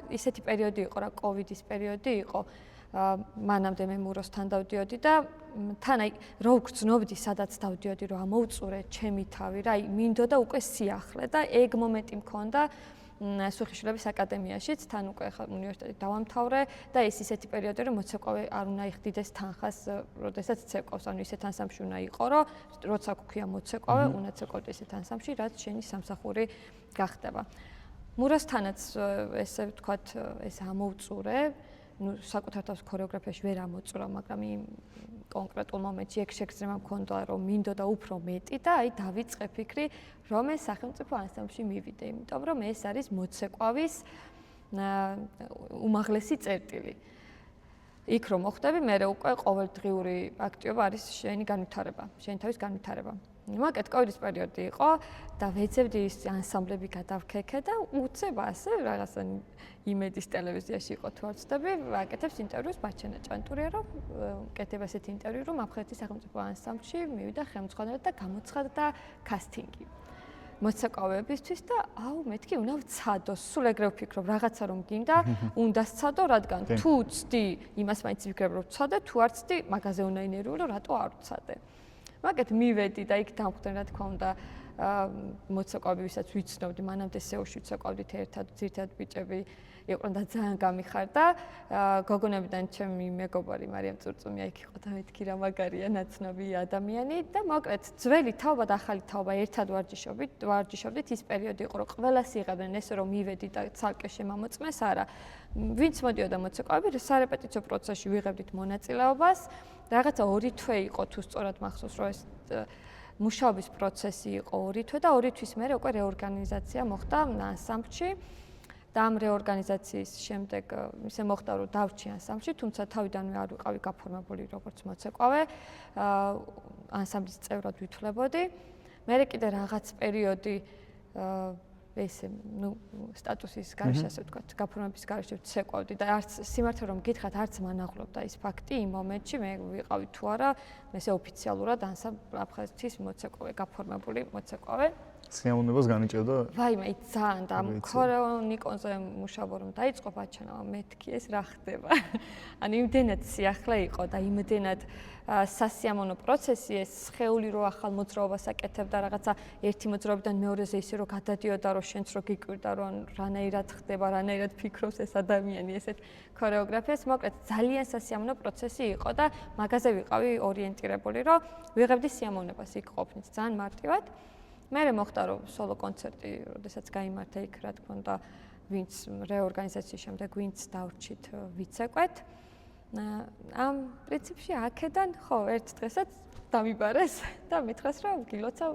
ისეთი პერიოდი იყო რა, კოვიდის პერიოდი იყო. მანამდე მე მუროსთან დავდიოდი და თან აი რო გრძნობდი სადაც დავდიოდი რომ ამოუწურე ჩემი თავი რა აი მინდოდა უკვე სიახლე და ეგ მომენტი მქონდა სუხიშვილების აკადემიაშიც თან უკვე ხა უნივერსიტეტი დავამთავრე და ეს ისეთი პერიოდი რომ მოცეკვავე არ უნდა იხდიდეს თანხას როდესაც ცეკვავს ანუ ისეთ ანსამბლში უნდა იყო რომ როცა გქია მოცეკვავე უნდა ცეკვავდი ისეთ ანსამბლში რაც შენი სამსახური გახდება მუროსთანაც ესე ვთქვათ ეს ამოუწურე ну საკუთარ თავს ქორეოგრაფიაში ვერ ამოწურა მაგრამ იმ კონკრეტულ მომენტში ეგ შეგრძნება მქონდა რომ მინდოდა უფრო მეტი და აი დავიწყე ფიქრი რომ ეს სახელმწიფო ანსამბლში მივიდე იმიტომ რომ ეს არის მოცეკვავის უმაღლესი წერტილი იქ რომ მოხდები მე უკვე ყოველდღიური აქტივობა არის შენი განვითარება შენი თავის განვითარება მაგეთ კოვიდის პერიოდი იყო და ვეძებდი ის ანსამბლები გადავქეკე და უცებ ასე რაღაცა იმედის ტელევიზიაში იყო თუ არ ვცდები ვაკეთებს ინტერვიუს ბაჩენა ჭანტურია რომ კეთება ესეთი ინტერვიუ რომ აფხაზეთის სახელმწიფო ანსამბლში მივიდა ხელმძღვანელად და გამოცხადდა კასტინგი მოცეკვავეებისთვის და აუ მეთქი უნდა ვცადო სულ ეგრე ვფიქრობ რაღაცა რომ გინდა უნდა სცადო რადგან თუ ვცდი იმას მაინც ვფიქრებ რომ ვცადე თუ არ ვცდი მაგაზე უნდა ინერვიულო რატო არ ვცადე მაგეთ მივედი და იქ დამხვდნენ რა თქმა უნდა მოცეკვავები ვისაც ვიცნობდი მანამდე სეულში ვცეკვავდით ერთად ძირთად ბიჭები იყვნენ და ძალიან გამიხარდა გოგონებიდან ჩემი მეგობარი მარიამ წურწუმია იქ იყო და მეთქი რა მაგარია ნაცნობი ადამიანი და მოკლედ ძველი თაობა და ახალი თაობა ერთად ვარჯიშობდით ის პერიოდი იყო რომ ყველას იღებდნენ ესე რომ მივედი და ცალკე შემამოწმეს არა ვინც მოდიოდა მოცეკვავები სარეპეტიციო პროცესში ვიღებდით მონაწილეობას რაღაცა 2 თვე იყო თუ სწორად მახსოვს რომ ეს მუშაობის პროცესი იყო 2 თვე და 2 თვის მერე უკვე რეორგანიზაცია მოხდა ანსამბლში და ამ რეორგანიზაციის შემდეგ ისე მოხდა რომ დავრჩი ანსამბლში თუმცა თავიდანვე არ ვიყავი გაფორმებული როგორც მოცეკვავე ანსამბლის წევრად ვითვლებოდი მე კიდე რაღაც პერიოდი ესე ნუ სტატუსის გარეშე ასე ვთქვათ გაფორმების გარეშე ვცეკვავდი და არც სიმართლე რომ გითხრათ არც მანაღლობდა ის ფაქტი იმ მომენტში მე ვიყავი თუ არა ესე ოფიციალურად ანსამბლ აფხაზეთის მოცეკვავე გაფორმებული მოცეკვავე სიამოვნებას განიჭევდა ვაიმე ძალიან და ქორეონიკონზე მუშაობა რომ დაიწყო ბაჩანა მეთქი ეს რა ხდება ანუ იმდენად სიახლე იყო და იმდენად სასიამოვნო პროცესი ეს სხეული რო ახალ მოძრაობას აკეთებდა რაღაცა ერთი მოძრაობიდან მეორეზე ისე რომ გადადიოდა რომ შენც რო გიკვირდა რომ რანაირად ხდება რანაირად ფიქრობს ეს ადამიანი ესეთ ქორეოგრაფიას მოკლედ ძალიან სასიამოვნო პროცესი იყო და მაგაზე ვიყავი ორიენტირებული რომ ვიღებდი სიამოვნებას იქ ყოფნით ძალიან მარტივად მე მოხდა რომ სოლო კონცერტი როდესაც გაიმართა იქ რა თქმა უნდა ვინც რეორგანიზაციის შემდეგ ვინც დავრჩით ვიცეკვეთ ამ პრინციპში აქედან ხო ერთ დღესაც დამიბარეს და მითხრეს რომ გილოცავ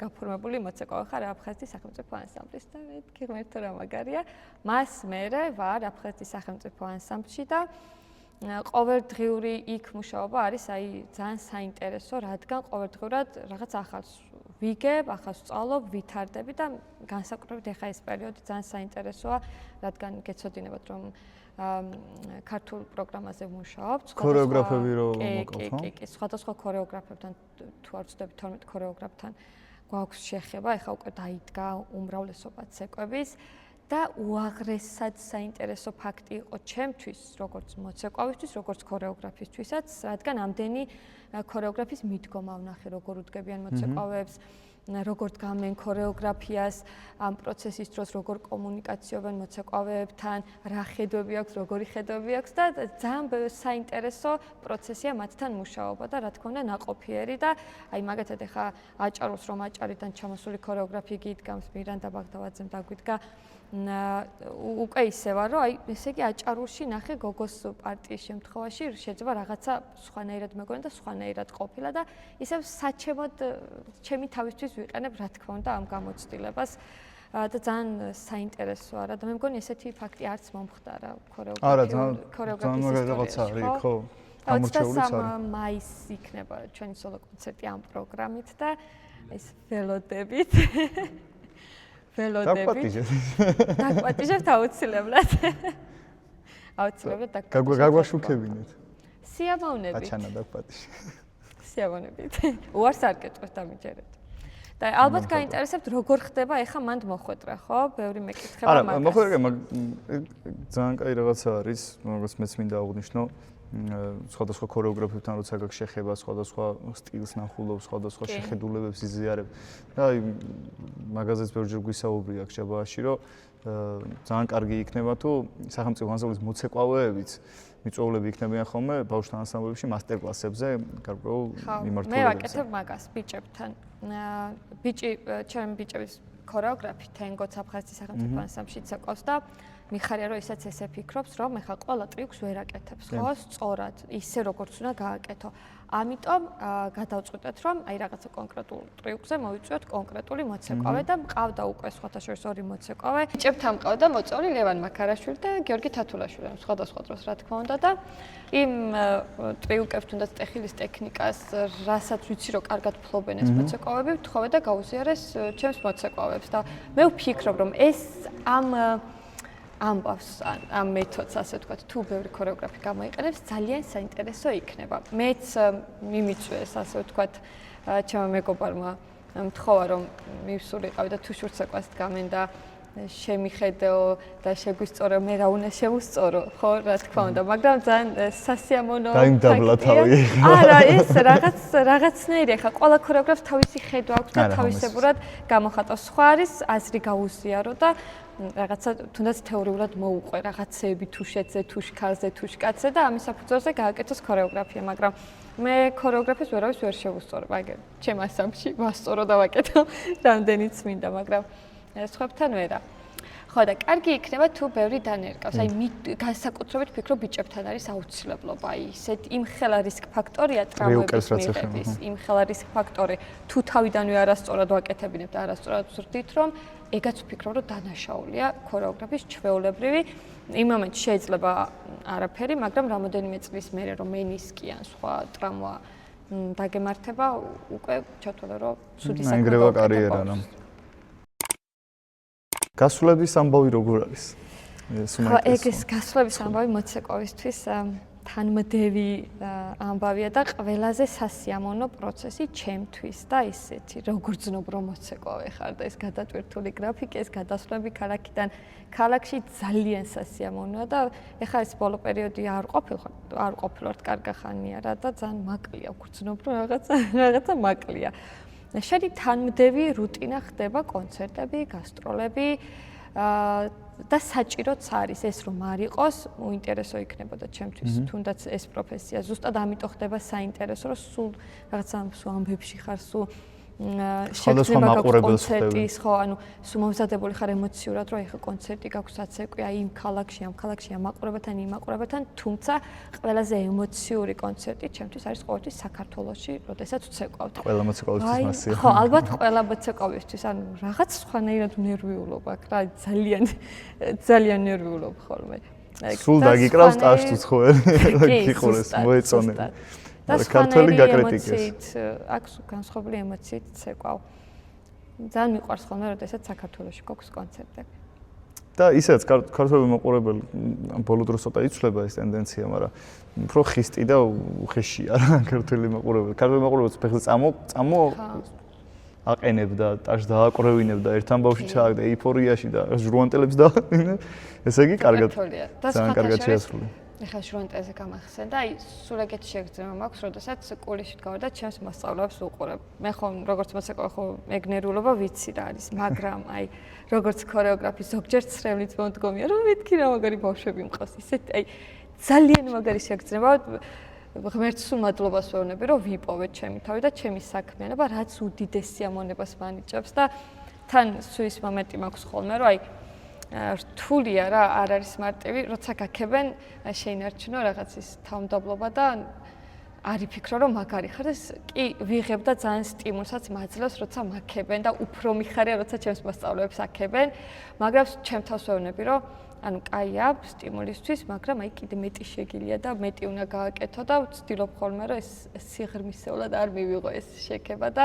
გაფორმებული მოცეკვავე ხარ აფხაზეთის სახელმწიფო ანსამბლის და მეთქი ღმერთო რა მაგარია მას მერე ვარ აფხაზეთის სახელმწიფო ანსამბლში და ყოველდღიური იქ მუშაობა არის აი ძალიან საინტერესო რადგან ყოველდღურად რაღაც ახალს ვიგებ, ახალს ვწავლობ, ვითარდები და განსაკუთრებით ახლა ეს პერიოდი ძალიან საინტერესოა, რადგან გეცოდინებათ რომ ქართულ პროგრამაზე ვმუშაობთ. ქორეოგრაფები რო მოკლავთ, ხო? კი, სხვადასხვა ქორეოგრაფებთან თუ არ ვცდები 12 ქორეოგრაფთან გვაქვს შეხება, ახლა უკვე დაიდგა უმრავლესობა ცეკვების და უაღრესად საინტერესო ფაქტი იყო ჩემთვის, როგორც მოცეკვავისთვის, როგორც ქორეოგრაფისტვისაც, რადგან ამდენი ქორეოგრაფის მიდგომა ვნახე, როგორ უდგებიან მოცეკვავებს, როგორ დგამენ ქორეოგრაფიას, ამ პროცესის დროს როგორ კომუნიკაციობენ მოცეკვავეებთან, რა ხედვები აქვს, როგორი ხედვები აქვს და ძალიან საინტერესო პროცესია მათთან მუშაობა და რა თქმა უნდა ნაყოფიერი და აი მაგათად ახლა აჭარულს რომ აჭარიდან ჩამოსული ქორეოგრაფი გიდგამს მირანდა ბაგდავაძემ დაგვიდგა უკვე ისევა რომ აი ესე იგი აჭარულში ნახე გოგოს პარტიის შემთხვევაში შეიძლება რაღაცა სხვანაირად მეგონა და სხვანაირად ყოფილა და ისევ საჩემოდ ჩემი თავისთვის ვიყენებ რა თქმა უნდა ამ გამოცდილებას და ძალიან საინტერესოა რა და მე მგონი ესეთი ფაქტი არც მომხდარა ქორეოგრაფიის ისტორიაში ხო ამორჩეულიც არის მაისს იქნება ჩვენი სოლო კონცერტი ამ პროგრამით და ეს ველოდებით დაგვატიჟებთ აუცილებლად გაგვაშუქებინეთ სიამოვნებით აჩანა დაგვატიჟე სიამოვნებით უარს არ გეტყვით დამიჯერეთ და ალბათ გაინტერესებთ როგორ ხდება ეხა მანდ მოხვედრა, ხო? ბევრი მეკითხება არა, მაგას. მოხვედრა ძალიან კაი რაღაცა არის, როგორც მეც მინდა აღვნიშნო. სხვადასხვა ქორეოგრაფებთან როცა გაქვს შეხება, სხვადასხვა სტილს ნახულობ, სხვადასხვა შეხედულებებს იზიარებ. და აი მაგაზეც ბევრჯერ გვისაუბრია ხშაბაში, რომ ძალიან კარგი იქნება თუ სახელმწიფო ანსამბლის მოცეკვავეებიც მიწვეულები იქნებიან ხოლმე ბავშვთა ანსამბლებში მასტერკლასებზე გარკვეულ მიმართულებებზე. მე ვაკეთებ მაგას ბიჭებთან. ჩემი ბიჭების ქორეოგრაფი თენგოც აფხაზეთის სახელმწიფო ანსამბლში ცეკვავს და მიხარია რომ ისაც ესე ფიქრობს რომ ეხა ყველა ტრიუქს ვერ აკეთებს ხო სწორად ისე როგორც უნდა გააკეთო. ამიტომ გადავწყვეტეთ რომ აი რაღაცა კონკრეტულ ტრიუქზე მოვიწვიოთ კონკრეტული მოცეკვავე და მყავდა უკვე სხვათა შორის ორი მოცეკვავე. ბიჭებთან მყავდა მოწვეული ლევან მაქარაშვილი და გიორგი თათულაშვილი. სხვადასხვა დროს რა თქმა უნდა და იმ ტრიუკებს თუნდაც ტეხილის ტექნიკას რასაც ვიცი რომ კარგად ფლობენ ეს მოცეკვავები ვთხოვე და გაუზიარეს ჩემს მოცეკვავებს და მე ვფიქრობ რომ ეს ამბავს ამ მეთოდს ასე ვთქვათ თუ ბევრი ქორეოგრაფი გამოიყენებს ძალიან საინტერესო იქნება. მეც მიმიწვიეს ასე ვთქვათ ჩემმა მეგობარმა მთხოვა რომ მივსულიყავი და თუ შურცეკვას დგამენ და შემიხედო და შეგვისწორო მე რა უნდა შევუსწორო ხო რა თქმა უნდა მაგრამ ძალიან სასიამოვნო დაიმდაბლა თავი. არა ეს რაღაცნაირი ხა ყველა ქორეოგრაფს თავისი ხედვა აქვს და თავისებურად გამოხატავს. სხვა არის აზრი გაუზიარო და რაღაცა თუნდაც თეორიულად მოუყვე რაღაცეები თუ შეძე თუ შქარზე თუ შკაცზე და ამის საფუძველზე გააკეთოს ქორეოგრაფია, მაგრამ მე ქორეოგრაფიას ვერავის ვერ შევუსწორებ, აგერ ჩემ ასამბლში ვასწორო და ვაკეთო რამდენიც მინდა, მაგრამ სხვებთან ვერა. ხო და კარგი იქნება თუ ბევრი დანერგავს. აი განსაკუთრებით ვფიქრობ ბიჭებთან არის აუცილებლობა. აი ისეთ იმხელა რისკ ფაქტორია ტრავმების მიღების, იმხელა რისკ ფაქტორი თუ თავიდანვე არასწორად ვაკეთებინებ და არასწორად ვზრდით რომ ეგაც ვფიქრობ რომ დანაშაულია ქორეოგრაფის ჩვეულებრივი იმ მომენტში შეიძლება არაფერი, მაგრამ რამოდენიმე წლის მერე რომ მენისკი ან სხვა ტრავმა დაგემართება, უკვე ჩათვალე რომ ცუდი საქმეა კარიერა რა. გასვლების ამბავი როგორ არის? ხო, ეს გასვლების ამბავი მოცეკვავისთვის თანმდევი ამბავია და ყველაზე სასიამოვნო პროცესი ჩემთვის და ისეთი როგორც ზნობრო მოცეკვავე ხარ და ეს გადატვირთული გრაფიკი, ეს გადასვლები ქალაქიდან ქალაქში ძალიან სასიამოვნოა და ეხლა ეს ბოლო პერიოდი არ ყოფილვართ კარგი ხანია რა და ძალიან მაკლია, გრძნობრო რაღაცა მაკლია. შენი თანმდევი რუტინა ხდება კონცერტები, გასტროლები და საჭიროც არის ეს რომ არ იყოს, უინტერესო იქნებოდა ჩემთვის თუნდაც ეს პროფესია. ზუსტად ამიტომ ხდება საინტერესო, რომ სულ რაღაცა ამბებში ხარ, სულ შეგრძნება კონცერტის, ხო, ანუ სულ მომზადებული ხარ ემოციურად, რომ ეხა კონცერტი გაქვს აცეკვი, აი იმ ქალაქში, ამ ქალაქში, ამ მაყურებელთან, იმ მაყურებელთან, თუმცა ყველაზე ემოციური კონცერტი ჩემთვის არის ყოველთვის საქართველოში, როდესაც ვცეკვავთ. ყველა მოცეკვავისთვის მასია. ხო, ალბათ ყველა მოცეკვავისთვის, ანუ რაღაც სხვანაირად ნერვიულობ აქ რა, ძალიან ნერვიულობ ხოლმე. სულ დაგიკრავს ტაშს უცხოელი, გიყურეს, მოეწონება. და ქართველი გაკრიტიკეს. აქვს განსხვავებული ემოციით ცეკვავ. ძალიან მიყვარს ხოლმე, როდესაც საქართველოში გვაქვს კონცერტები. და ისედაც ქართველი მაყურებელი ბოლო დროს ცოტა იცვლება ეს ტენდენცია, მაგრამ უფრო ხისტი და უხეშია რა ქართველი მაყურებელი. ქართველი მაყურებელს ფეხი წამო აყენებდა, ტაშს დააკრევინებდა, ერთ ამბავში ჩააგდა ეიფორიაში და ჟურვანტელებს და ესე იგი კარგად. ძალიან კარგად შეასრულა. ეხლა ჟურვანტელზე გამახსენ და აი სულ ეგეთი შეგრძნება მაქვს, როდესაც კულიში ვდგავარ და ჩემს მასწავლებლებს ვუყურებ. მე ხომ როგორც მოსაკვე ხო ეგნერულობა ვიცი რა არის, მაგრამ აი როგორც ქორეოგრაფი ზოგჯერ ცრემლით მომდგომია, რომ მეთქი რა მაგარი ბავშვები მყავს. ისეთ აი ძალიან მაგარი შეგრძნება ღმერთს სულ მადლობას ვეუბნები, რომ ვიპოვეთ ჩემი თავი და ჩემი საქმიანობა, რაც უდიდესი ამონებას მანიჭებს და თან სუის მომენტი მაქვს ხოლმე, რომ აი რთულია რა, არ არის მარტივი, როცა გაქებენ, შეინარჩუნო რაღაც ის თავმდაბლობა და არ იფიქრო რომ მაგარი ხარ, ეს კი ვიღებ და ძალიან სტიმულსაც მაძლევს, როცა მაქებენ და უფრო მიხარია, როცა ჩემს მასწავლებლებს აქებენ, მაგრამ ჩემ თავს ვეუბნები, რომ ანუ კაია სტიმულისთვის, მაგრამ აი კიდე მეტი შეგიძლია და მეტი უნდა გააკეთო და ვცდილობ ხოლმე რომ ეს სიღრმისეულად არ მივიღო ეს შექება და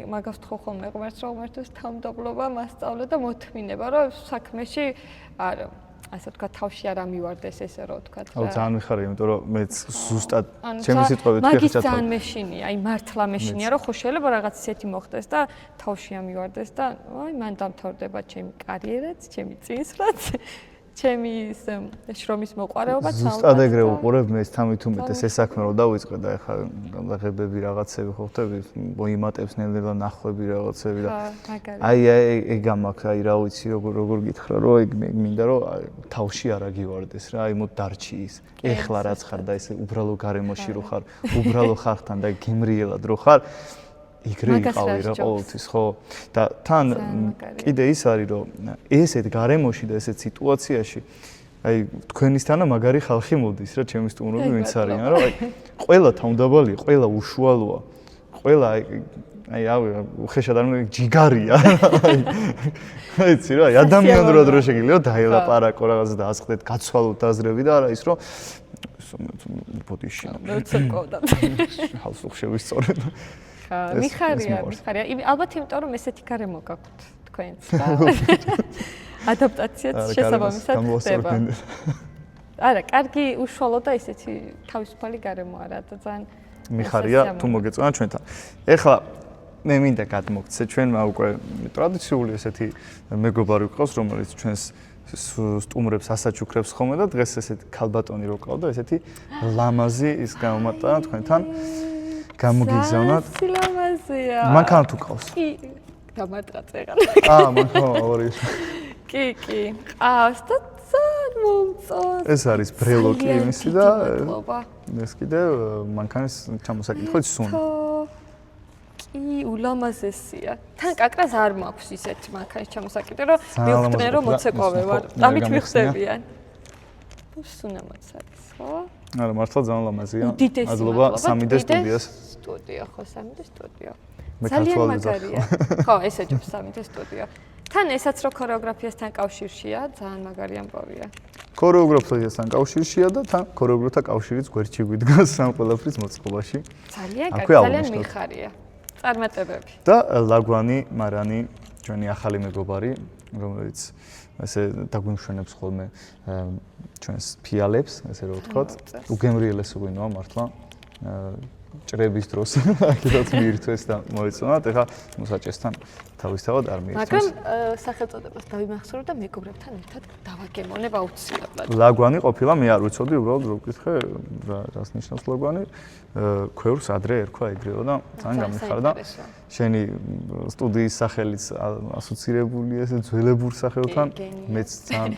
მაგას ვთხოვ ხოლმე ღმერთს, რომ ღმერთის თავმდაბლობა მასწავლე და მოთმინება, რომ საქმეში ასე ვთქვათ, თავში არ ამივარდეს ესე რომ ვთქვათ. აუ ძალიან მიხარია, იმიტომ რომ მეც ზუსტად ჩემი სიტყვებით მაგის ძალიან მეშინია, აი მართლა მეშინია, რომ ხო შეიძლება რაღაც ისეთი მოხდეს და თავში ამივარდეს და აი მან დამთავრდება ჩემი კარიერაც, ჩემი წინსვლაც, ჩემი შრომის მოყვარეობა ცალკე. ზუსტად ეგრე უყურებ მე 13 ეს საქმე რომ დავიწყე და ეხლა გადაღებები რაღაცები ხო ხდები, მოიმატებს ნელ-ნელა ნახვები რაღაცები და აი ეგ ამაქვს, აი რა ვიცი როგორ გითხრა რომ ეგ მინდა რომ თავში არ აგივარდეს რა, აი მოდ დარჩი ის. ეხლა რაც ხარ და ესე უბრალო გარემოში რო ხარ, უბრალო ხალხთან და გემრიელად რო ხარ იგრე იყავი რა ყოველთვის ხო და თან კიდე ის არის რომ ესეთ გარემოში და ესეთ სიტუაციაში აი თქვენისთანა მაგარი ხალხი მოდის რა ჩემი სტუმრები ვინც არიან რა აი ყველა თავმდაბალია ყველა უშუალოა ყველა აი უხეშად არ მე ჯიგარია აი იცი რა ადამიანურად რო შეგიძლია დაელაპარაკო რაღაცა და ასხდეთ გაცვალოთ აზრები და არა ის რომ ბოდიში მეცეკოვდა ხალხს შევისწორებ მიხარია. ალბათ იმიტომ რომ ესეთი გარემო გაქვთ თქვენც და ადაპტაციაც შესაბამისად ხდება. არა, კარგი უშუალო და ესეთი თავისუფალი გარემო არა და ძალიან მიხარია თუ მოგეწონა ჩვენთან. ეხლა მე მინდა გადმოგცე ჩვენმა უკვე ტრადიციული ესეთი მეგობარი გვყავს, რომელიც ჩვენს სტუმრებს ასაჩუქრებს ხოლმე და დღეს ესეთი ქალბატონი რო ყავდა, ესეთი ლამაზი ის გამომატა თქვენთან. გამოგიგზავნათ. სილამაზეა. მანქანა თუ ყავს? კი, დამატყაწეღა. მანქანა ორი. კი. ყავს და ძალიან მომწონს. ეს არის ბრელოკი იმისი და ეს კიდე მანქანის ჩამოსაკითხოთ სუნი. კი, ულამაზესია. თან კაკრას არ მაქვს ისეთი მანქანის ჩამოსაკითხი, რომ მივხვდნენ რომ მოცეკვავე ვარ. ამით მიხდებიან. სუნამაც არის, ხო? არა, მართლა ძალიან ლამაზია. მადლობა 3D სტუდიას. სტუდია ხო 3D სტუდია. ძალიან მაგარია. ხო, ესე ჯობს 3D სტუდია. თან ესაც რო ქორეოგრაფიასთან კავშირშია, ძალიან მაგარი ამბავია. ქორეოგრაფიასთან კავშირშია და თან ქორეოგრაფთა კავშირიც გვერდში გვიდგას ამ ყველაფრის მოწყობაში. ძალიან კარგი, ძალიან მიხარია. წარმატებები. და ლაგვანი მარანი, ჩვენი ახალი მეგობარი, რომელიც ესე დაგვიმშვენებს ხოლმე ჩვენს ფიალებს, ესე რომ ვთქვათ, უგემრიელეს უგინოა მართლა. ჭრების დროს აქედაც მიირთვეს და მოეწონათ, ეხლა მოსაჭესთან თავისთავად არ მიირთვეს. მაგრამ სახელწოდებას დავიმახსოვრებ და მეგობრებთან ერთად დავაგემონებ აუცილებლად. ლაგვანი ყოფილა, მე არ ვიცოდი, უბრალოდ რო ვკითხე, რას ნიშნავს ლაგვანი. ქვევრს ადრე ერქვა ეგრეო და ძალიან გამიხარდა. შენი სტუდიის სახელიც ასოცირებული ესე ძველებურ სახელთან, მეც ძალიან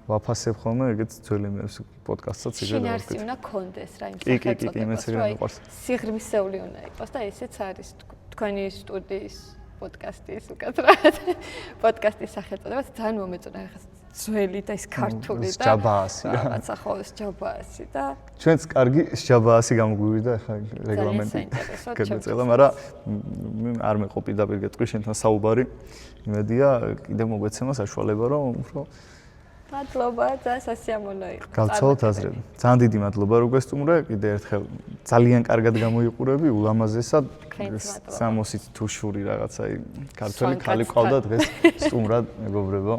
ვაფასებ ხოლმე ეგეთ ძველი პოდკასტსაც იგივე შინ არც უნდა კონდეს რა იმ სახელწოდებას. სიღრმისეული უნდა იყოს და ესეც არის თქვენი სტუდიის პოდკასტის უკეთრად. პოდკასტის სახელწოდება ძალიან მომეწონა ხა ძველი და ის ქართული და სჯაბაასი რა. რაღაცა ხო სჯაბაასი და ჩვენც კარგი სჯაბაასი გამოგვივიდა ხა რეგლამენტი. გადაწელა, მაგრამ არ მეყო პირდაპირ გეტყვი შენთან საუბარი. იმედია კიდე მოგვეცემა საშუალება რომ უფრო მადლობა, ძალიან სასიამოვნო იყო. გავცვალოთ აზრები. ძალიან დიდი მადლობა რომ გესტუმრე. კიდე ერთხელ ძალიან კარგად გამოიყურები, ულამაზესად. 60 თუშური რაღაცა ქართველი ხალი ყავდა დღეს სტუმრად მეგობრებო.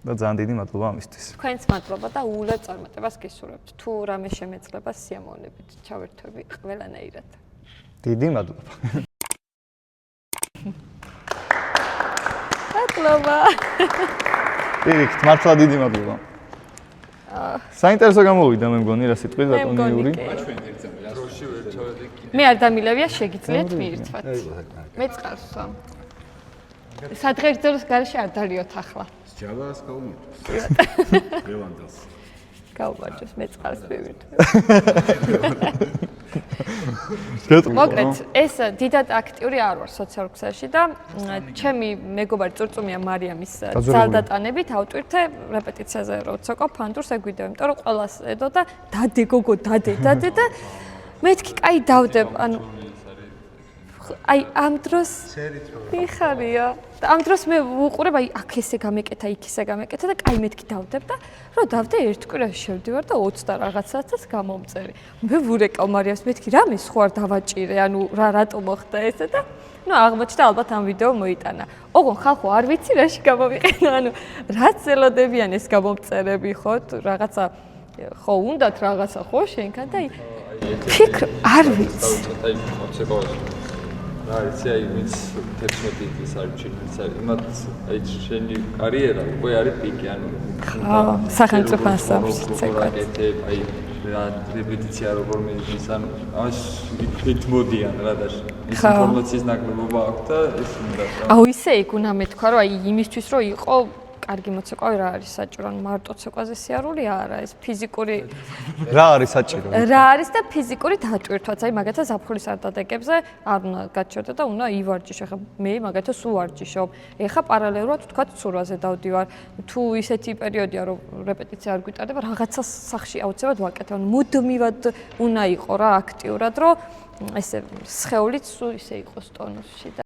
და ძალიან დიდი მადლობა ამისთვის. თქვენც მადლობა და უულებ წარმატებას გისურვებთ. თუ რამე შემეძლება სიამოვნებით ჩავერთვები ყველანაირად. დიდი მადლობა. მადლობა. პირიქით, მართლა დიდი მადლობა. საინტერესო გამოვიდა მე მგონი რა სიტყვით ბატონი იური. მე არ დამილევია შეგიძლიათ მიირთვათ. მე წყარსო. სადღერძელოს გარეშე არ დალიოთ ახლა. ჯავას გაუმიტოს. ლევანდას. გაუმარჯოს მე წყარს მივირთვე. მოკლედ ეს დიდად აქტიური არ ვარ სოციალურ ქსელში და ჩემი მეგობარი წურწუმია მარიამის ძალდატანებით ავტვირთე რეპეტიციაზე როცა ყო ფანდურს ეგვიდევ, იმიტომ რომ ყველას ედო და დადე გოგო დადე და მეთქი კაი დავდებ, ანუ აი ამ დროს იხარია და ამ დროს მე ვუყურებ აი აქ ესე გამეკეთა იქ ესე გამეკეთა და კაი მეთქი დავდებ და რო დავდე ერთ კვირაში შევდივარ და 20 და რაღაც საათს გამომწერი მე ვურეკავ მარიამს მეთქი რამე სხვა არ დავაჭირე ანუ რატო მოხდა ესე და ну აღმოჩნდა ალბათ ამ ვიდეო მოიტანა ოღონ ხალხო არ ვიცი რაში გამოვიყენა ანუ რაც ელოდებიან ეს გამომწერები ხო რაღაცა ხო უნდათ რაღაცა ხო შენქან და ფიქრ არ ვიცი აი მოცეკავას რა იცი აი ვინც 16 წლის არის ჩინეთს იმათ აი შენი კარიერა უკვე არის პიკი ანუ სახელმწიფო ანსამბლში ცეკვად აი რა რეპეტიცია როგორ მიდის ანუ ამას მოდიან რა და ის ინფორმაციის ნაკლებობა აქვს და ეს უნდა აუ ისე იქ უნდა მეთქვა რომ აი იმისთვის რომ იყო კარგი მოცეკვავი რა არის საჭირო ან მარტო ცეკვაზე სიარული არა ეს ფიზიკური რა არის საჭირო რა არის და ფიზიკური დატვირთვაც აი მაგათა ზაფხულის არტადეკებზე არ უნდა გაჩერდე და უნდა ივარჯიშო ხა მე მაგათა სულ ვარჯიშობ ეხა პარალელურად თქვა ცურვაზე დავდივარ თუ ისეთი პერიოდია რომ რეპეტიცია არ გვიტარდება რაღაცა სახში აუცილებლად ვაკეთებ ანუ მუდმივად უნდა იყო რა აქტიურად რომ ესე სხეულიც სულ ისე იყოს ტონუსში